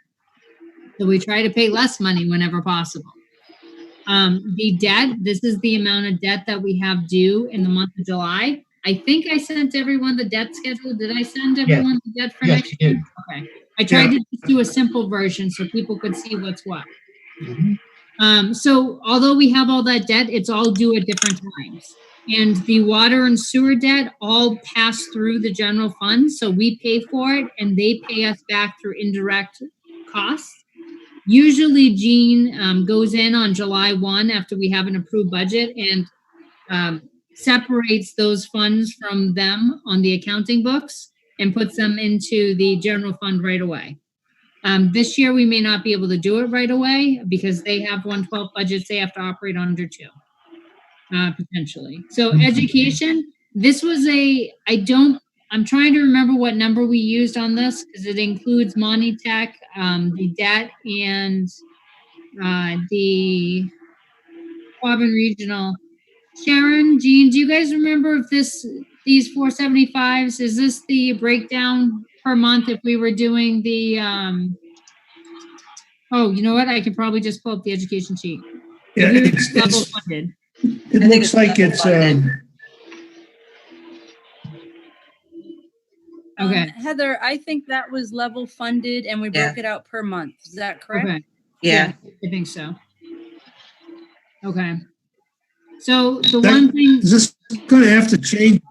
S7: So we try to pay less money whenever possible. The debt, this is the amount of debt that we have due in the month of July. I think I sent everyone the debt schedule. Did I send everyone the debt for next year? Okay. I tried to just do a simple version so people could see what's what. So although we have all that debt, it's all due at different times. And the water and sewer debt all pass through the general fund. So we pay for it and they pay us back through indirect costs. Usually Jean goes in on July 1 after we have an approved budget and separates those funds from them on the accounting books and puts them into the general fund right away. This year, we may not be able to do it right away because they have 1/12 budgets they have to operate under too, potentially. So education, this was I'm trying to remember what number we used on this because it includes Monty Tech, the debt, and the Auburn Regional. Sharon, Jean, do you guys remember if these 475s, is this the breakdown per month if we were doing the, oh, you know what? I could probably just pull up the education sheet.
S5: Yeah,
S7: If we were
S5: it's,
S7: level funded.
S5: it looks like it's,
S7: Okay.
S12: Heather, I think that was level funded and we broke it out per month. Is that correct?
S7: Okay.
S11: Yeah.
S7: I think so. Okay. So the one thing.
S5: Is this going to have to change?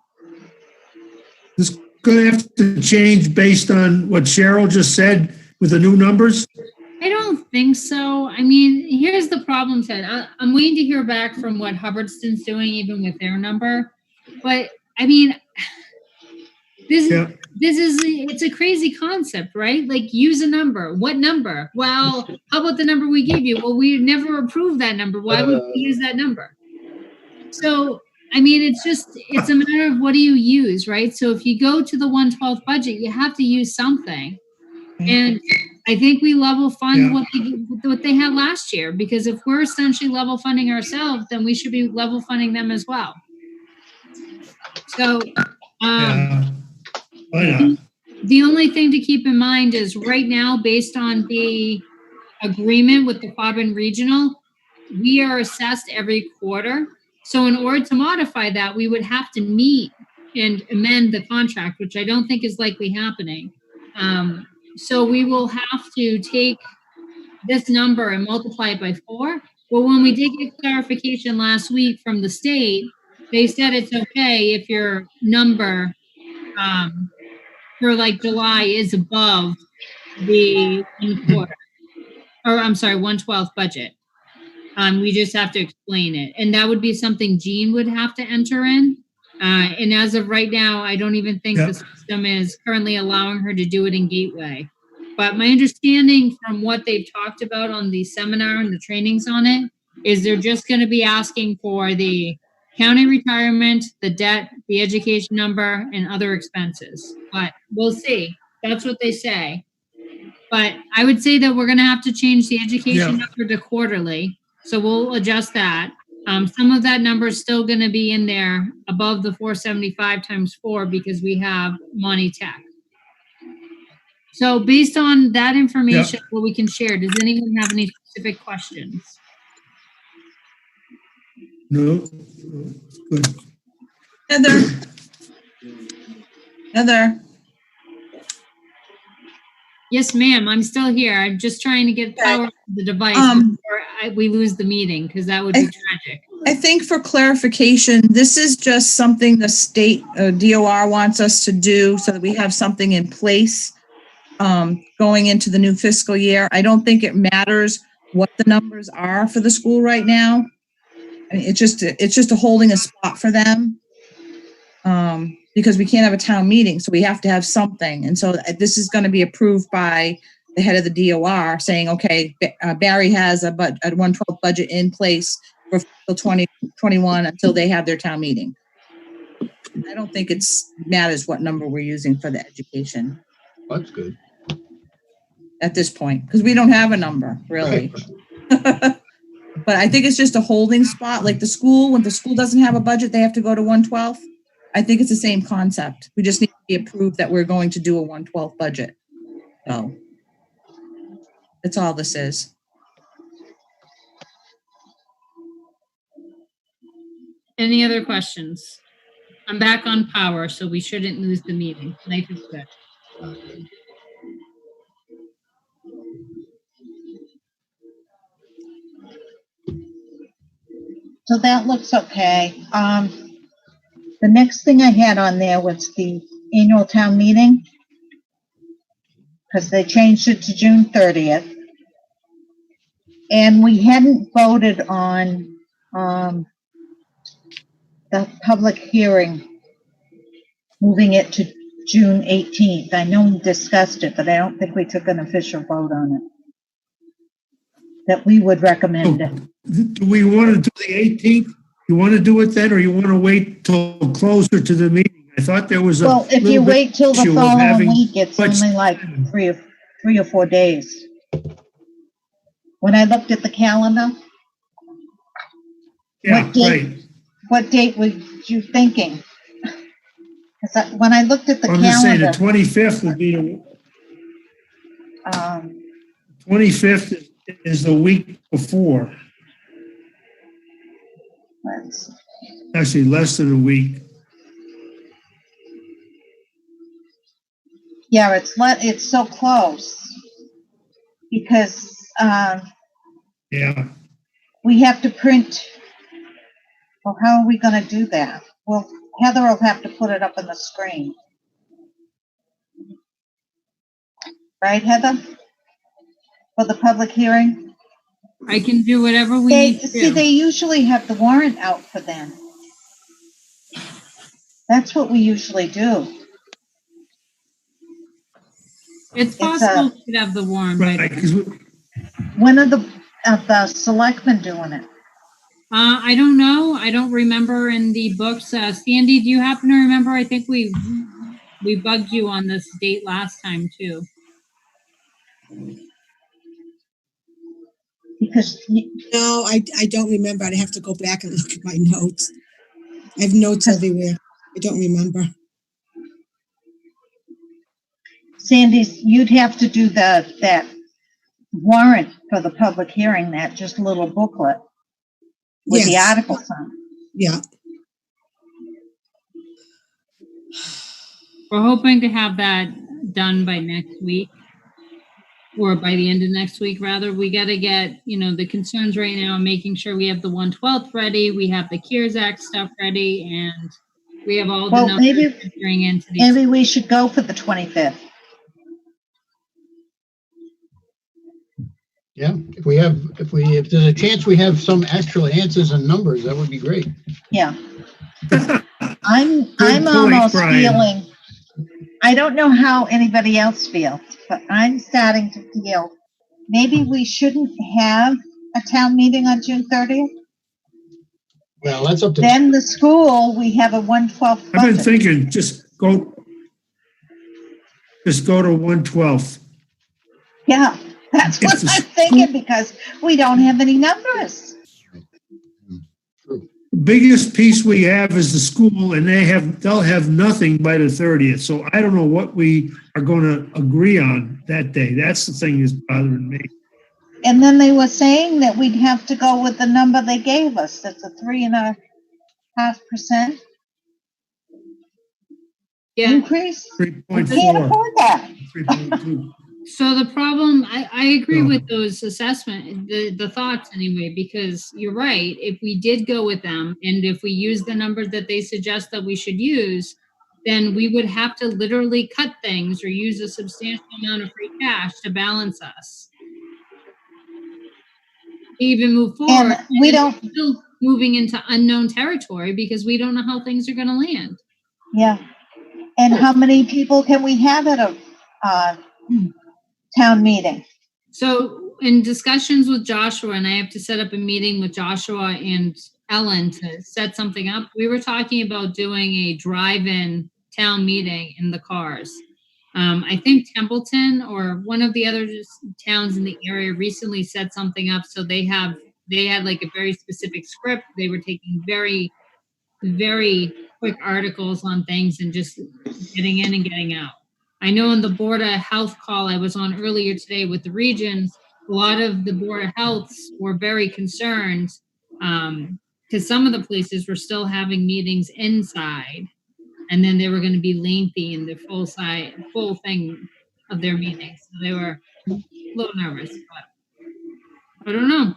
S5: This going to have to change based on what Cheryl just said with the new numbers?
S7: I don't think so. I mean, here's the problem, Ted. I'm waiting to hear back from what Hubbardston's doing, even with their number. But I mean, it's a crazy concept, right? Like, use a number. What number? Well, how about the number we gave you? Well, we never approved that number. Why would we use that number? So, I mean, it's a matter of what do you use, right? So if you go to the 1/12 budget, you have to use something. And I think we level fund what they had last year, because if we're essentially level funding ourselves, then we should be level funding them as well. So, the only thing to keep in mind is right now, based on the agreement with the Auburn Regional, we are assessed every quarter. So in order to modify that, we would have to meet and amend the contract, which I don't think is likely happening. So we will have to take this number and multiply it by 4. Well, when we did get clarification last week from the state, they said it's okay if your number for like July is above the 1/12 budget. We just have to explain it. And that would be something Jean would have to enter in. And as of right now, I don't even think the system is currently allowing her to do it in Gateway. But my understanding from what they've talked about on the seminar and the trainings on it is they're just going to be asking for the county retirement, the debt, the education number, and other expenses. But we'll see. That's what they say. But I would say that we're going to have to change the education number to quarterly. So we'll adjust that. Some of that number is still going to be in there above the 475 times 4 because we have Monty Tech. So based on that information, what we can share, does anyone have any specific questions?
S5: No. Good.
S11: Heather.
S7: Yes, ma'am. I'm still here. I'm just trying to get power to the device before we lose the meeting, because that would be tragic.
S11: I think for clarification, this is just something the state DOR wants us to do so that we have something in place going into the new fiscal year. I don't think it matters what the numbers are for the school right now. I mean, it's just a holding a spot for them. Because we can't have a town meeting, so we have to have something. And so this is going to be approved by the head of the DOR saying, okay, Barre has a 1/12 budget in place for fiscal 2021 until they have their town meeting. I don't think it matters what number we're using for the education.
S1: That's good.
S11: At this point, because we don't have a number, really.
S1: Right.
S11: But I think it's just a holding spot. Like the school, when the school doesn't have a budget, they have to go to 1/12. I think it's the same concept. We just need to be approved that we're going to do a 1/12 budget. So that's all this is.
S7: Any other questions? I'm back on power, so we shouldn't lose the meeting. Life is good.
S4: So that looks okay. The next thing I had on there was the annual town meeting, because they changed it to June 30th. And we hadn't voted on the public hearing, moving it to June 18th. I know we discussed it, but I don't think we took an official vote on it. That we would recommend it.
S5: Do we want to do the 18th? You want to do it then, or you want to wait till closer to the meeting? I thought there was a
S4: Well, if you
S5: little bit
S4: wait till the
S5: issue of
S4: following
S5: having
S4: week, it's
S5: much
S4: only like
S5: time.
S4: 3 or 4 days. When I looked at the calendar,
S5: Yeah,
S4: what date?
S5: right.
S4: What date was you thinking? Because when I looked at the
S5: I'm just saying the
S4: calendar,
S5: 25th would be, the 25th is the week before.
S4: let's-
S5: Actually, less than a week.
S4: yeah, it's so close because
S5: Yeah.
S4: we have to print. Well, how are we going to do that? Well, Heather will have to put it up on the screen. Right, Heather? For the public hearing?
S7: I can do whatever we need to do.
S4: They usually have the warrant out for them. That's what we usually do.
S7: It's possible we could have the warrant,
S5: Right,
S7: but
S5: 'cause
S4: When are the selectmen doing it?
S7: I don't know. I don't remember in the books. Sandy, do you happen to remember? I think we bugged you on this date last time too.
S4: Because
S3: No, I don't remember. I'd have to go back and look at my notes. I have notes everywhere. I don't remember.
S4: Sandy, you'd have to do that warrant for the public hearing, that just little booklet with the
S3: Yes.
S4: articles on.
S3: Yeah.
S7: We're hoping to have that done by next week, or by the end of next week, rather. We got to get, the concerns right now, making sure we have the 1/12 ready, we have the CARES Act stuff ready, and we have all the
S4: Well,
S7: numbers entering into these.
S4: Maybe we should go for the 25th.
S1: Yeah, if there's a chance we have some actual answers and numbers, that would be great.
S4: Yeah. I'm
S5: point,
S4: almost
S5: Brian.
S4: feeling, I don't know how anybody else feels, but I'm starting to feel maybe we shouldn't have a town meeting on June 30th.
S1: Well, that's up to.
S4: Then the school, we have a 1/12
S5: I've been
S4: budget.
S5: thinking, just go to 1/12.
S4: Yeah, that's what I'm thinking, because we don't have any numbers.
S5: The biggest piece we have is the school, and they'll have nothing by the 30th. So I don't know what we are going to agree on that day. That's the thing that's bothering me.
S4: And then they were saying that we'd have to go with the number they gave us. That's a 3.5% increase. We can't
S5: 3.4.
S4: afford that.
S5: 3.2.
S7: So the problem, I agree with those assessment, the thoughts anyway, because you're right. If we did go with them, and if we use the numbers that they suggest that we should use, then we would have to literally cut things or use a substantial amount of free cash to balance us. Even move forward.
S4: And we don't.
S7: Still moving into unknown territory because we don't know how things are going to land.
S4: Yeah. And how many people can we have at a town meeting?
S7: So in discussions with Joshua, and I have to set up a meeting with Joshua and Ellen to set something up, we were talking about doing a drive-in town meeting in the cars. I think Templeton or one of the other towns in the area recently set something up. So they had like a very specific script. They were taking very, very quick articles on things and just getting in and getting out. I know in the Board of Health call I was on earlier today with the regions, a lot of the Board of Healths were very concerned because some of the places were still having meetings inside, and then they were going to be lengthy in the full thing of their meetings. So they were a little nervous, but I don't know.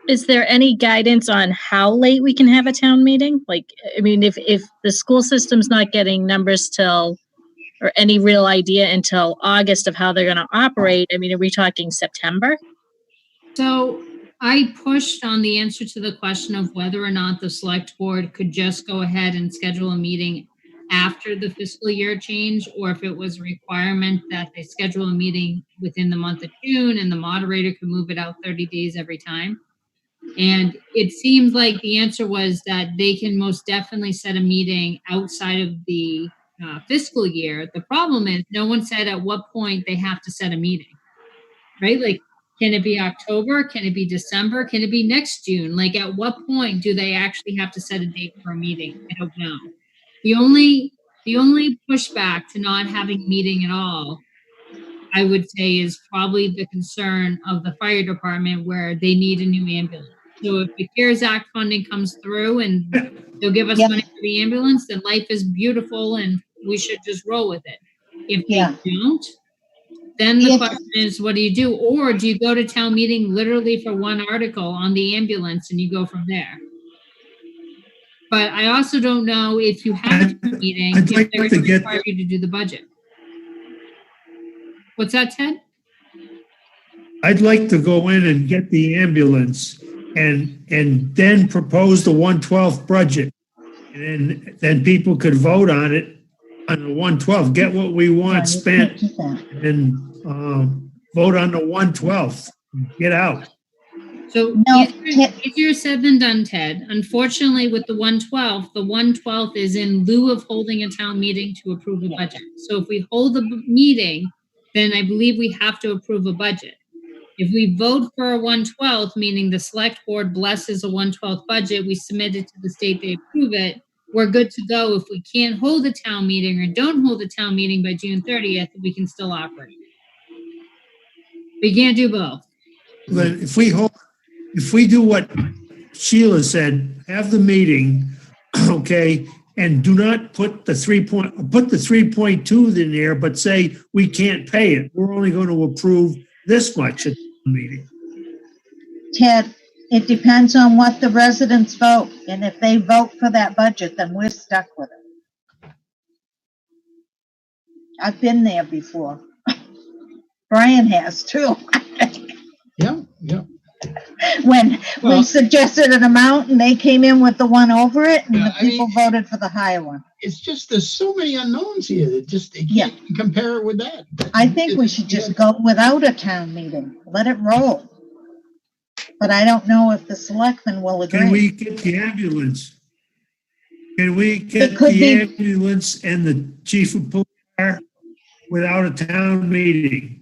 S2: Is there any guidance on how late we can have a town meeting? Like, I mean, if the school system's not getting numbers or any real idea until August of how they're going to operate, I mean, are we talking September?
S7: So I pushed on the answer to the question of whether or not the select board could just go ahead and schedule a meeting after the fiscal year change, or if it was a requirement that they schedule a meeting within the month of June and the moderator could move it out 30 days every time. And it seems like the answer was that they can most definitely set a meeting outside of the fiscal year. The problem is no one said at what point they have to set a meeting, right? Like, can it be October? Can it be December? Can it be next June? Like, at what point do they actually have to set a date for a meeting? I don't know. The only pushback to not having a meeting at all, I would say, is probably the concern of the fire department where they need a new ambulance. So if the CARES Act funding comes through and they'll give us money for the ambulance, then life is beautiful and we should just roll with it. If they don't, then the question is, what do you do? Or do you go to town meeting literally for one article on the ambulance and you go from there? But I also don't know if you have a meeting, if they're going to require you to do the budget. What's that, Ted?
S5: I'd like to go in and get the ambulance and then propose the 1/12 budget. And then people could vote on it on the 1/12, get what we want spent, and vote on the 1/12. Get out.
S7: So easier said than done, Ted. Unfortunately, with the 1/12 is in lieu of holding a town meeting to approve a budget. So if we hold the meeting, then I believe we have to approve a budget. If we vote for a 1/12, meaning the select board blesses a 1/12 budget, we submit it to the state, they approve it, we're good to go. If we can't hold a town meeting or don't hold a town meeting by June 30th, we can still operate. We can't do both.
S5: But if we do what Sheila said, have the meeting, okay, and do not put the 3.2 in there, but say we can't pay it. We're only going to approve this much at the meeting.
S4: Ted, it depends on what the residents vote. And if they vote for that budget, then we're stuck with it. I've been there before. Brian has too.
S1: Yeah.
S4: When we suggested an amount and they came in with the one over it and the people voted for the higher one.
S1: It's just, there's so many unknowns here that just, you can't compare it with that.
S4: I think we should just go without a town meeting. Let it roll. But I don't know if the selectmen will agree.
S5: Can we get the ambulance? Can we get the ambulance and the chief of police without a town meeting?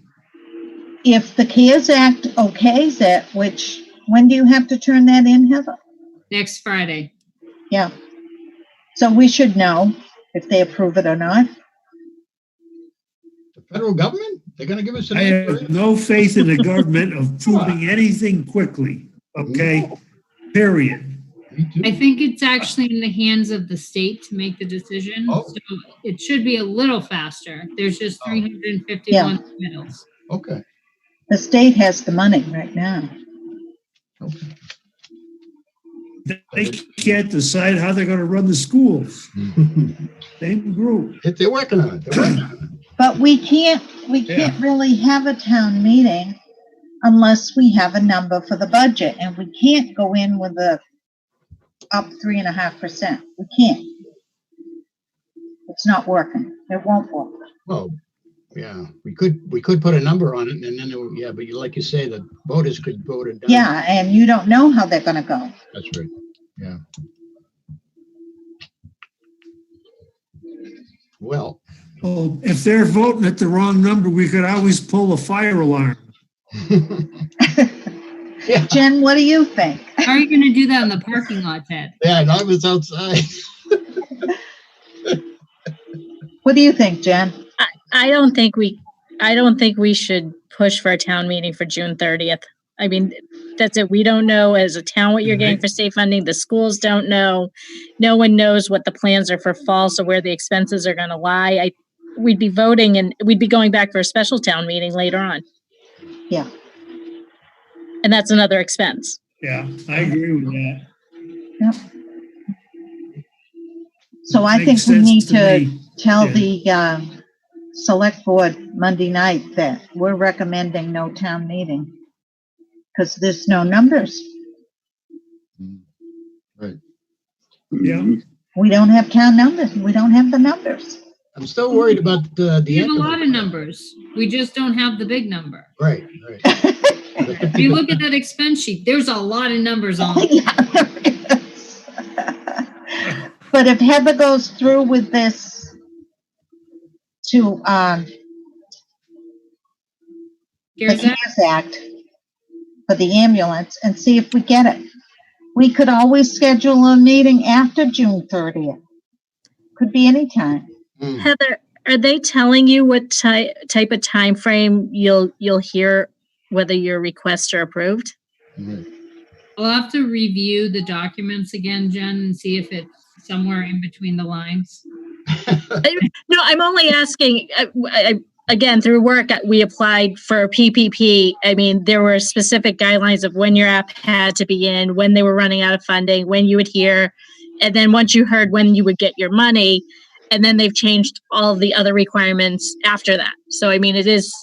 S4: If the CARES Act okays it, which, when do you have to turn that in, Heather?
S7: Next Friday.
S4: Yeah. So we should know if they approve it or not.
S1: The federal government? They're going to give us an
S5: I have no faith in the government of proving anything quickly. Okay? Period.
S7: I think it's actually in the hands of the state to make the decision. So it should be a little faster. There's just 351 submittals.
S1: Okay.
S4: The state has the money right now.
S1: Okay.
S5: They can't decide how they're going to run the schools. Same group.
S1: They're working on it.
S4: But we can't really have a town meeting unless we have a number for the budget, and we can't go in with a up 3.5%. We can't. It's not working. It won't work.
S1: Well, yeah, we could put a number on it, and then but like you say, the voters could vote it down.
S4: Yeah, and you don't know how they're going to go.
S1: That's right. Yeah. Well,
S5: if they're voting at the wrong number, we could always pull a fire alarm.
S1: Yeah.
S4: Jen, what do you think?
S7: How are you going to do that in the parking lot, Ted?
S1: Yeah, I was outside.
S4: What do you think, Jen?
S2: I don't think we should push for a town meeting for June 30th. I mean, that's it. We don't know as a town what you're getting for state funding. The schools don't know. No one knows what the plans are for fall, so where the expenses are going to lie. We'd be voting and we'd be going back for a special town meeting later on.
S4: Yeah.
S2: And that's another expense.
S5: Yeah, I agree with that.
S4: Yep. So I think we need to tell the select board Monday night that we're recommending no town meeting. because there's no numbers.
S1: Right.
S5: Yeah.
S4: We don't have town numbers. We don't have the numbers.
S1: I'm still worried about the
S7: We have a
S1: end of
S7: lot
S1: it.
S7: of numbers. We just don't have the big number.
S1: Right, right.
S7: If you look at that expense sheet, there's a lot of numbers on it.
S4: Yeah, there is. But if Heather goes through with this to the
S7: CARES Act.
S4: CARES Act for the ambulance and see if we get it. We could always schedule a meeting after June 30th. Could be any time.
S2: Heather, are they telling you what type of time frame you'll hear whether your requests are approved?
S7: I'll have to review the documents again, Jen, and see if it's somewhere in between the lines.
S2: No, I'm only asking. Again, through work, we applied for PPP. I mean, there were specific guidelines of when your app had to be in, when they were running out of funding, when you would hear, and then once you heard when you would get your money, and then they've changed all the other requirements after that. So, I mean, it is.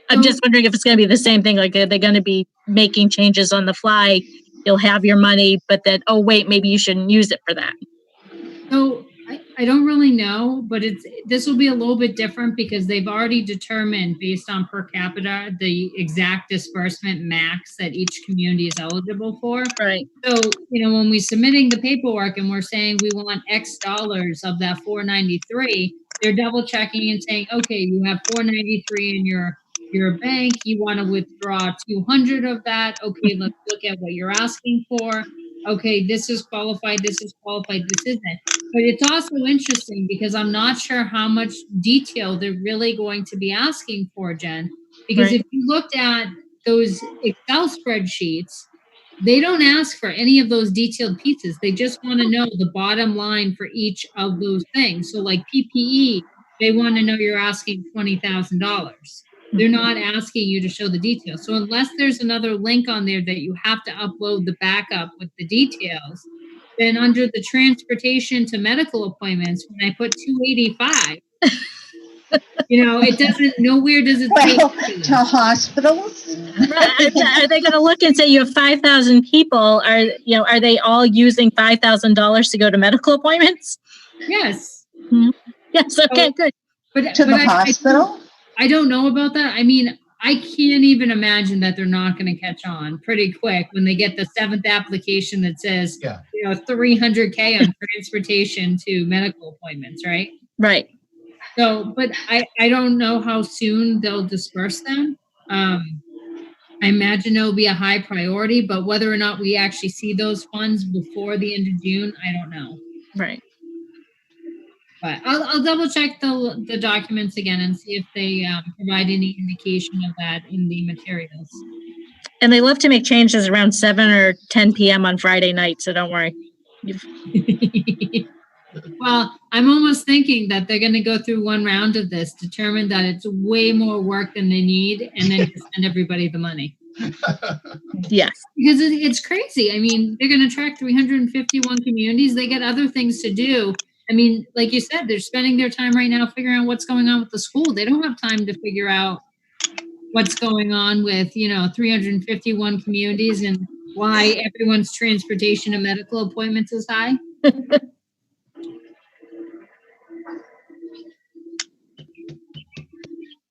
S2: I'm just wondering if it's going to be the same thing. Like, are they going to be making changes on the fly? You'll have your money, but then, oh, wait, maybe you shouldn't use it for that.
S7: So I don't really know, but this will be a little bit different because they've already determined based on per capita the exact disbursement max that each community is eligible for.
S2: Right.
S7: So, when we're submitting the paperwork and we're saying we want X dollars of that $493, they're double checking and saying, okay, you have $493 in your bank, you want to withdraw 200 of that. Okay, let's look at what you're asking for. Okay, this is qualified, this is qualified, this isn't. But it's also interesting because I'm not sure how much detail they're really going to be asking for, Jen. Because if you looked at those Excel spreadsheets, they don't ask for any of those detailed pieces. They just want to know the bottom line for each of those things. So like PPE, they want to know you're asking $20,000. They're not asking you to show the details. So unless there's another link on there that you have to upload the backup with the details, then under the transportation to medical appointments, when I put 285, it doesn't, nowhere does it say.
S4: Well, to hospitals.
S2: Are they going to look and say you have 5,000 people? Are they all using $5,000 to go to medical appointments?
S7: Yes.
S2: Mm-hmm. Yes. Okay. Good.
S7: But
S4: to the hospital.
S7: I don't know about that. I mean, I can't even imagine that they're not going to catch on pretty quick when they get the 7th application that says, $300K on transportation to medical appointments, right?
S2: Right.
S7: So, but I don't know how soon they'll disperse them. I imagine it'll be a high priority, but whether or not we actually see those funds before the end of June, I don't know.
S2: Right.
S7: But I'll double check the documents again and see if they provide any indication of that in the materials.
S2: And they love to make changes around 7 or 10 p.m. on Friday night, so don't worry.
S7: Well, I'm almost thinking that they're going to go through one round of this, determine that it's way more work than they need, and then just send everybody the money.
S2: Yes.
S7: Because it's crazy. I mean, they're going to track 351 communities. They got other things to do. I mean, like you said, they're spending their time right now figuring out what's going on with the school. They don't have time to figure out what's going on with, 351 communities and why everyone's transportation and medical appointments is high.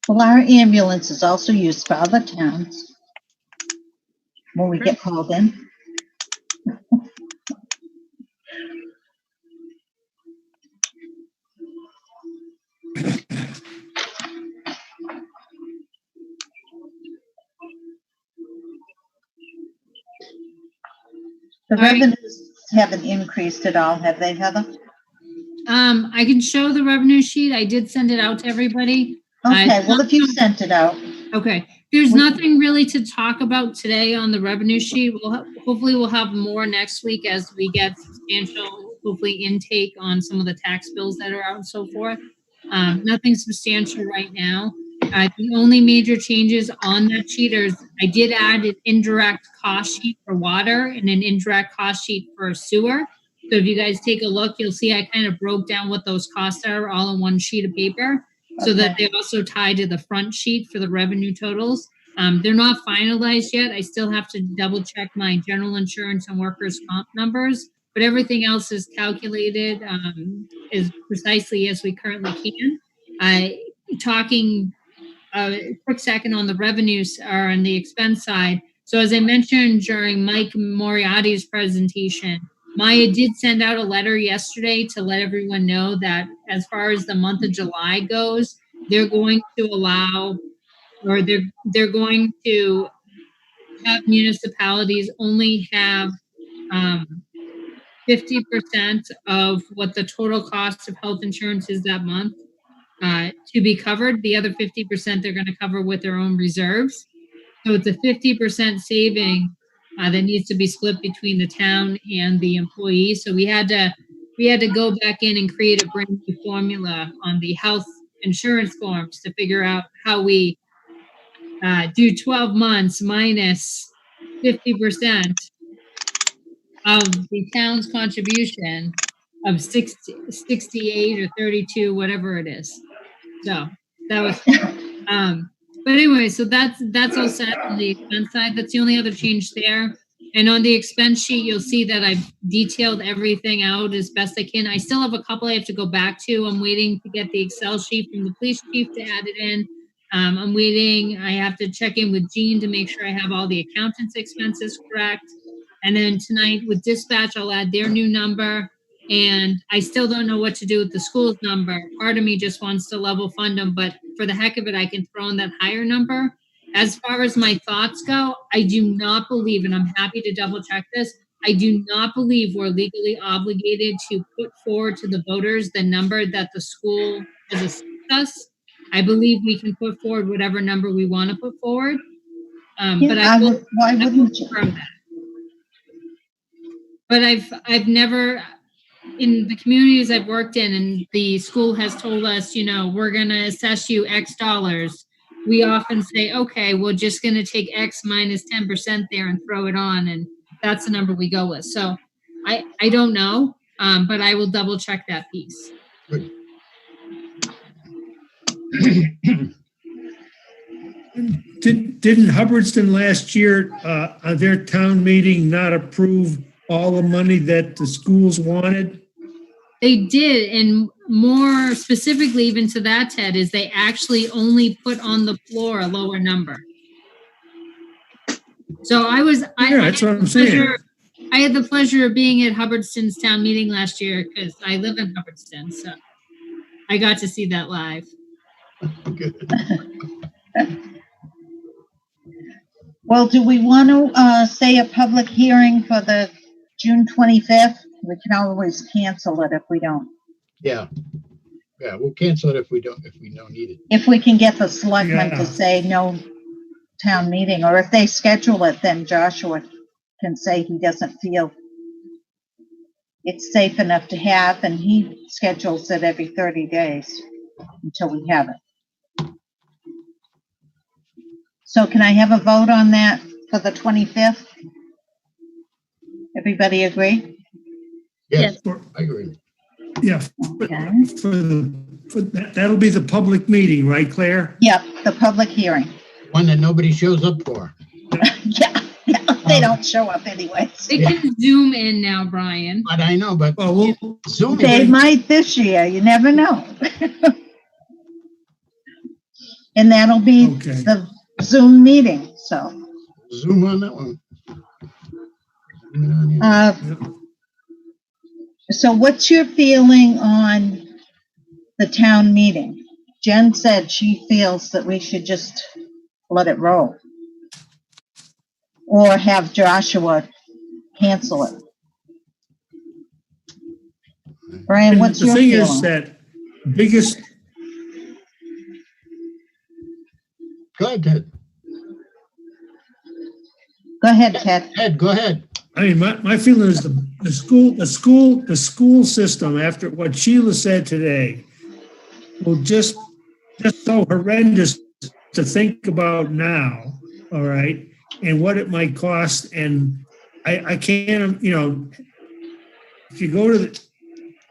S4: Well, our ambulance is also used for other towns when we get called in. The revenues haven't increased at all, have they, Heather?
S7: I can show the revenue sheet. I did send it out to everybody.
S4: Okay, well, if you sent it out.
S7: Okay. There's nothing really to talk about today on the revenue sheet. Hopefully we'll have more next week as we get substantial, hopefully, intake on some of the tax bills that are out and so forth. Nothing substantial right now. The only major changes on that sheet is I did add an indirect cost sheet for water and an indirect cost sheet for sewer. So if you guys take a look, you'll see I kind of broke down what those costs are all on one sheet of paper so that they also tie to the front sheet for the revenue totals. They're not finalized yet. I still have to double check my general insurance and workers' comp numbers, but everything else is calculated as precisely as we currently can. Talking a quick second on the revenues or on the expense side. So as I mentioned during Mike Moriarty's presentation, Maya did send out a letter yesterday to let everyone know that as far as the month of July goes, they're going to allow, or they're going to have municipalities only have 50% of what the total cost of health insurance is that month to be covered. The other 50% they're going to cover with their own reserves. So it's a 50% saving that needs to be split between the town and the employee. So we had to go back in and create a brand new formula on the health insurance forms to figure out how we do 12 months minus 50% of the town's contribution of 68 or 32, whatever it is. So that was, but anyway, so that's all set on the expense side. That's the only other change there. And on the expense sheet, you'll see that I've detailed everything out as best I can. I still have a couple I have to go back to. I'm waiting to get the Excel sheet from the police chief to add it in. I'm waiting. I have to check in with Jean to make sure I have all the accountant's expenses correct. And then tonight with dispatch, I'll add their new number. And I still don't know what to do with the school's number. Part of me just wants to level fund them, but for the heck of it, I can throw in that higher number. As far as my thoughts go, I do not believe, and I'm happy to double check this, I do not believe we're legally obligated to put forward to the voters the number that the school has assigned us. I believe we can put forward whatever number we want to put forward. But
S4: why wouldn't you?
S7: But I've never, in the communities I've worked in, and the school has told us, you know, we're going to assess you X dollars. We often say, okay, we're just going to take X minus 10% there and throw it on. And that's the number we go with. So I don't know, but I will double check that piece.
S1: Good.
S5: Didn't Hubbardston last year, their town meeting not approve all the money that the schools wanted?
S7: They did, and more specifically even to that, Ted, is they actually only put on the floor a lower number. So
S5: that's what I'm saying.
S7: I had the pleasure of being at Hubbardston's town meeting last year because I live in Hubbardston, so I got to see that live.
S1: Good.
S4: Well, do we want to say a public hearing for the June 25th? We can always cancel it if we don't.
S1: Yeah, we'll cancel it if we don't need it.
S4: If we can get the selectmen to say no town meeting, or if they schedule it, then Joshua can say he doesn't feel it's safe enough to have, and he schedules it every 30 days until we have it. So can I have a vote on that for the 25th? Everybody agree?
S1: Yes, I agree.
S5: Yeah, that'll be the public meeting, right, Claire?
S4: Yep, the public hearing.
S1: One that nobody shows up for.
S4: yeah, they don't show up anyways.
S7: They can zoom in now, Brian.
S1: But I know, but we'll zoom
S4: they
S1: in.
S4: might this year. You never know. And that'll be the Zoom meeting. So
S1: zoom on that one.
S4: So what's your feeling on the town meeting? Jen said she feels that we should just let it roll. Or have Joshua cancel it. Brian, what's your feeling?
S5: The thing is that biggest...
S1: Go ahead, Ted.
S4: Go ahead, Ted.
S1: Ted, go ahead.
S5: I mean, my feeling is the school system, after what Sheila said today, will just so horrendous to think about now, all right, and what it might cost. And I can't, you know, if you go to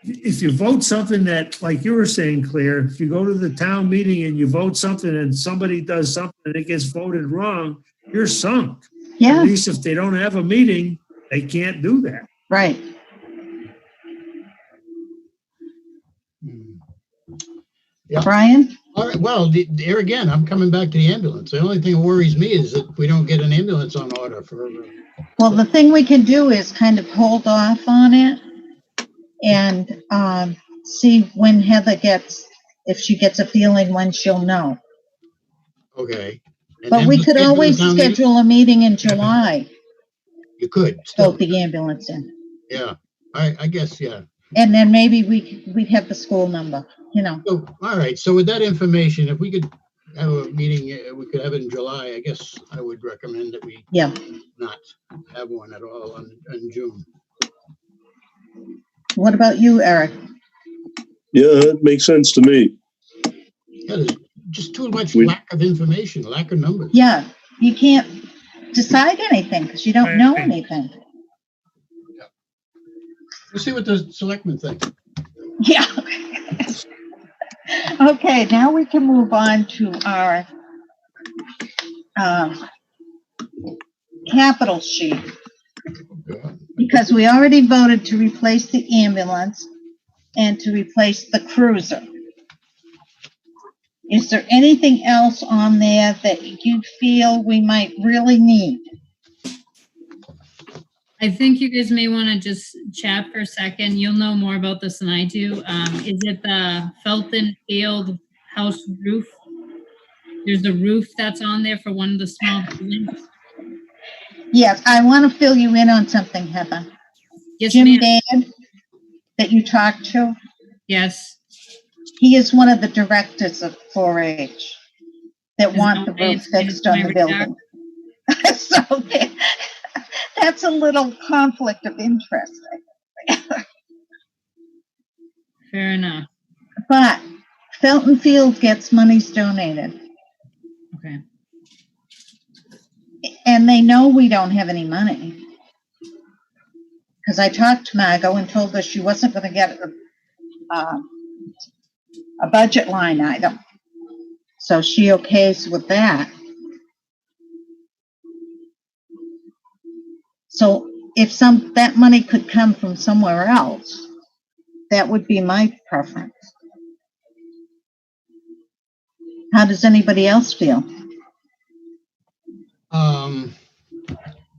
S5: if you vote something that, like you were saying, Claire, if you go to the town meeting and you vote something and somebody does something and it gets voted wrong, you're sunk. At
S4: Yeah,
S5: least if they don't have a meeting, they can't do that.
S4: right.
S1: Yeah.
S4: Brian?
S1: All right, well, there again, I'm coming back to the ambulance. The only thing that worries me is that we don't get an ambulance on order for,
S4: Well, the thing we can do is kind of hold off on it and see when Heather gets, if she gets a feeling when she'll know.
S1: okay. And
S4: But
S1: then
S4: we
S1: we'll
S4: could
S1: schedule a
S4: always
S1: town meeting?
S4: schedule a meeting in July,
S1: You could, still,
S4: vote the ambulance in.
S1: yeah. I guess, yeah.
S4: And then maybe we'd have the school number, you know.
S1: So, all right, so with that information, if we could have a meeting, we could have it in July, I guess I would recommend that we
S4: Yeah.
S1: not have one at all in June.
S4: What about you, Eric?
S6: Yeah, that makes sense to me.
S1: Yeah, there's just too much
S6: We-
S1: lack of information, lack of numbers.
S4: Yeah, you can't decide anything because you don't know anything.
S1: We'll see what the selectmen think.
S4: Yeah. Okay, now we can move on to our capital sheet. Because we already voted to replace the ambulance and to replace the cruiser. Is there anything else on there that you feel we might really need?
S7: I think you guys may want to just chat for a second. You'll know more about this than I do. Is it the Felton Field house roof? There's a roof that's on there for one of the small buildings.
S4: Yes, I want to fill you in on something, Heather.
S7: Yes,
S4: Jim
S7: ma'am.
S4: Baird, that you talked to,
S7: Yes.
S4: he is one of the directors of 4-H that
S7: Is
S4: want
S7: it
S4: the
S7: okay
S4: roof
S7: to
S4: fixed on
S7: my
S4: the
S7: radar?
S4: building. So that's a little conflict of interest.
S7: Fair enough.
S4: But Felton Field gets monies donated.
S7: Okay.
S4: And they know we don't have any money. Because I talked to Margot and told her she wasn't going to get a budget line item. So she okays with that. So if that money could come from somewhere else, that would be my preference. How does anybody else feel?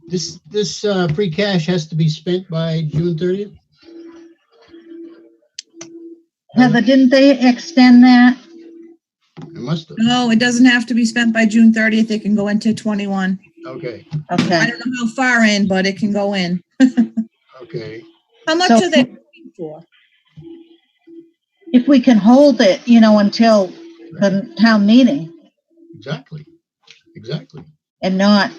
S1: This free cash has to be spent by June 30th?
S4: Heather, didn't they extend that?
S1: It must have.
S11: No, it doesn't have to be spent by June 30th. It can go into 21.
S1: Okay,
S11: I
S4: Okay.
S11: don't know how far in, but it can go in.
S1: okay.
S11: How much
S4: So-
S11: are they looking for?
S4: If we can hold it, until the town meeting
S1: Exactly.
S4: and not,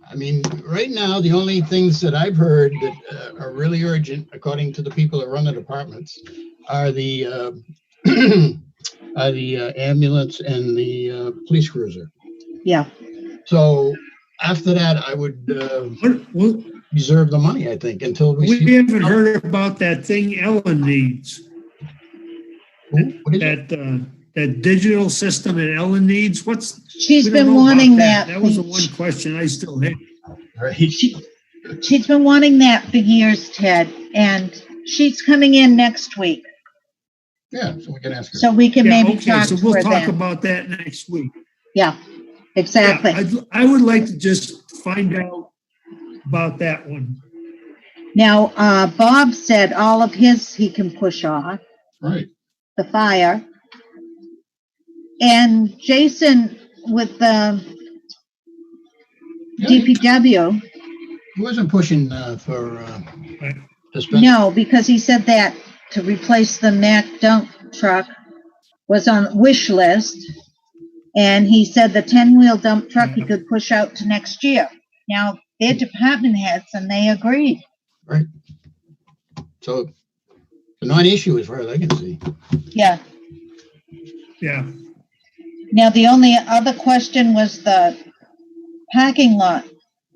S1: I mean, right now, the only things that I've heard that are really urgent, according to the people that run the departments, are the ambulance and the police cruiser.
S4: yeah.
S1: So after that, I would
S5: What,
S1: reserve the money, I think, until we
S5: we
S1: see.
S5: haven't heard about that thing Ellen needs.
S1: What is it?
S5: That digital system that Ellen needs.
S4: She's
S5: we don't
S4: been
S5: know about
S4: wanting that.
S5: That was the one question I still had.
S1: Right.
S4: She's been wanting that for years, Ted, and she's coming in next week,
S1: Yeah, so we can ask her.
S4: so we can
S5: Yeah,
S4: maybe
S5: okay,
S4: talk
S5: so
S4: to
S5: we'll
S4: her
S5: talk
S4: then.
S5: about that next week.
S4: Yeah,
S5: Yeah,
S4: exactly.
S5: I would like to just find out about that one.
S4: Now, Bob said all of his he can push off,
S1: Right.
S4: the fire. And Jason with the
S1: Yeah,
S4: DPW,
S1: he wasn't pushing for to spend.
S4: no, because he said that to replace the Mack dump truck was on wish list. And he said the 10-wheel dump truck he could push out to next year. Now, they're department heads and they agreed.
S1: Right. So the non-issue as far as I can see.
S4: Yeah.
S5: Yeah,
S4: Now, the only other question was the parking lot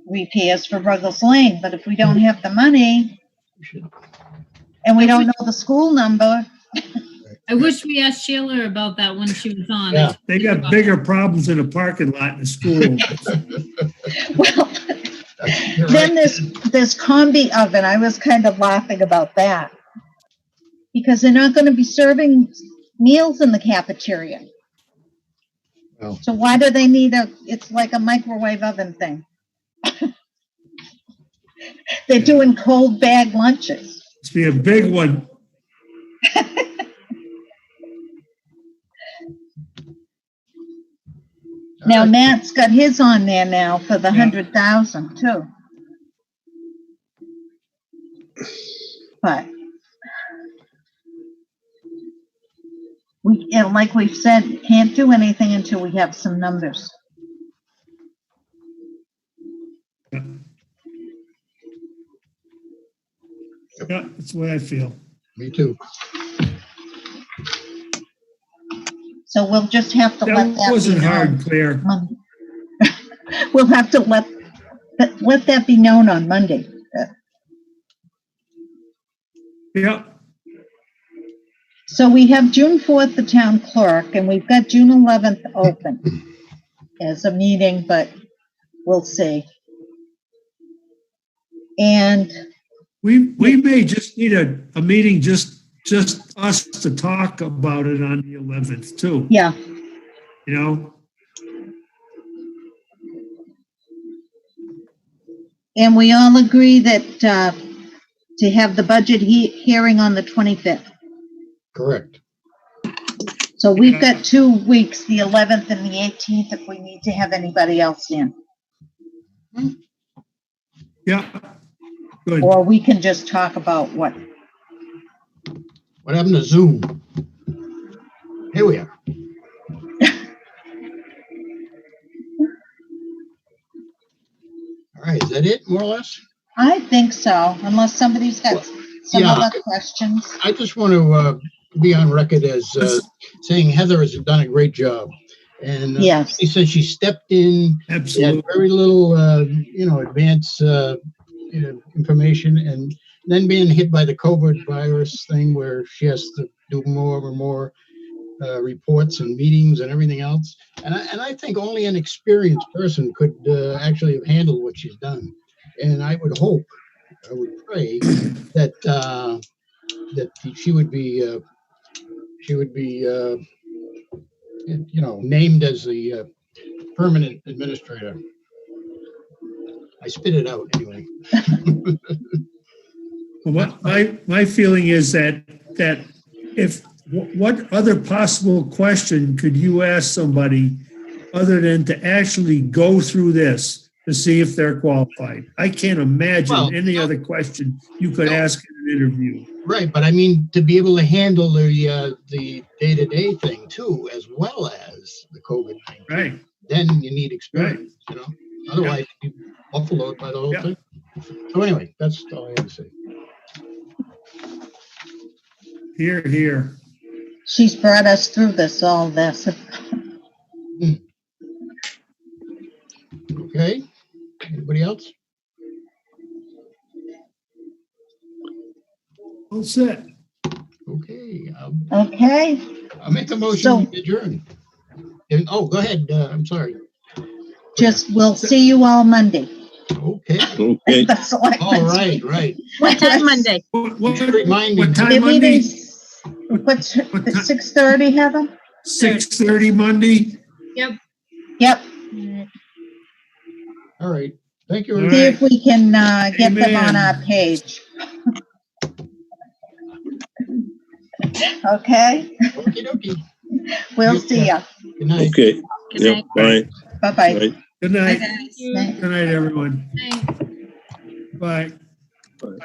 S4: repairs for Ruggles Lane, but if we don't have the money,
S1: We should
S4: And we don't know the school number.
S7: I wish we asked Sheila about that when she was on.
S1: Yeah.
S5: They got bigger problems in a parking lot in the school.
S4: Well,
S1: You're
S4: then
S1: right.
S4: there's combi oven. I was kind of laughing about that. Because they're not going to be serving meals in the cafeteria.
S1: Well,
S4: So why do they need it's like a microwave oven thing. They're doing cold bag lunches.
S5: It's be a big one.
S4: Now Matt's got his on there now for the 100,000 too. But and like we've said, can't do anything until we have some numbers.
S5: Yeah, that's the way I feel.
S1: me too.
S4: So we'll just have to let
S5: That
S4: that
S5: wasn't
S4: be
S5: hard,
S4: known.
S5: Claire.
S4: We'll have to let that be known on Monday.
S5: Yeah.
S4: So we have June 4th, the town clerk, and we've got June 11th open as a meeting, but we'll see. And
S5: We may just need a meeting, just us to talk about it on the 11th too.
S4: yeah,
S5: You know,
S4: and we all agree that to have the budget hearing on the 25th.
S1: Correct.
S4: So we've got 2 weeks, the 11th and the 18th, if we need to have anybody else in.
S5: yeah. Good.
S4: Or we can just talk about what.
S1: What happened to Zoom? Here we are. All right, is that it, more or less?
S4: I think so, unless somebody's got some
S1: yeah.
S4: other questions.
S1: I just want to be on record as saying Heather has done a great job. And
S4: Yes.
S1: she said she stepped in,
S5: Absolutely.
S1: had very little, advance information, and then being hit by the COVID virus thing where she has to do more and more reports and meetings and everything else. And I think only an experienced person could actually have handled what she's done. And I would hope, I would pray that that she would be named as the permanent administrator. I spit it out anyway.
S5: Well, my feeling is that if what other possible question could you ask somebody other than to actually go through this to see if they're qualified? I can't imagine any other question you could ask in an interview.
S1: Right, but I mean to be able to handle the day-to-day thing too, as well as the COVID-19.
S5: Right.
S1: Then you need experience, Otherwise, you'd be buffaloed by the whole thing. So anyway, that's all I have to say.
S5: Here, here.
S4: She's brought us through all this.
S1: Okay. Anybody else?
S5: All set.
S1: Okay.
S4: Okay.
S1: I'll make a motion to adjourn. Go ahead. I'm sorry.
S4: We'll see you all Monday.
S1: Okay.
S6: Okay.
S1: All right.
S2: What time Monday?
S1: Remind me.
S5: What time Monday?
S4: What's 6:30, Heather?
S5: 6:30 Monday.
S4: Yep.
S1: All right. Thank you.
S5: All
S4: See
S5: right.
S4: if we can get them on
S5: Amen.
S4: our page. Okay.
S1: Okie dokie.
S4: We'll see ya.
S1: Good night.
S6: Okay.
S2: Good
S6: Yeah,
S2: night.
S6: bye.
S4: Bye-bye.
S6: Bye.
S5: Good night.
S4: Night.
S5: Good night, everyone.
S7: Thanks.
S5: Bye.
S6: Bye.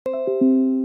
S5: Bye.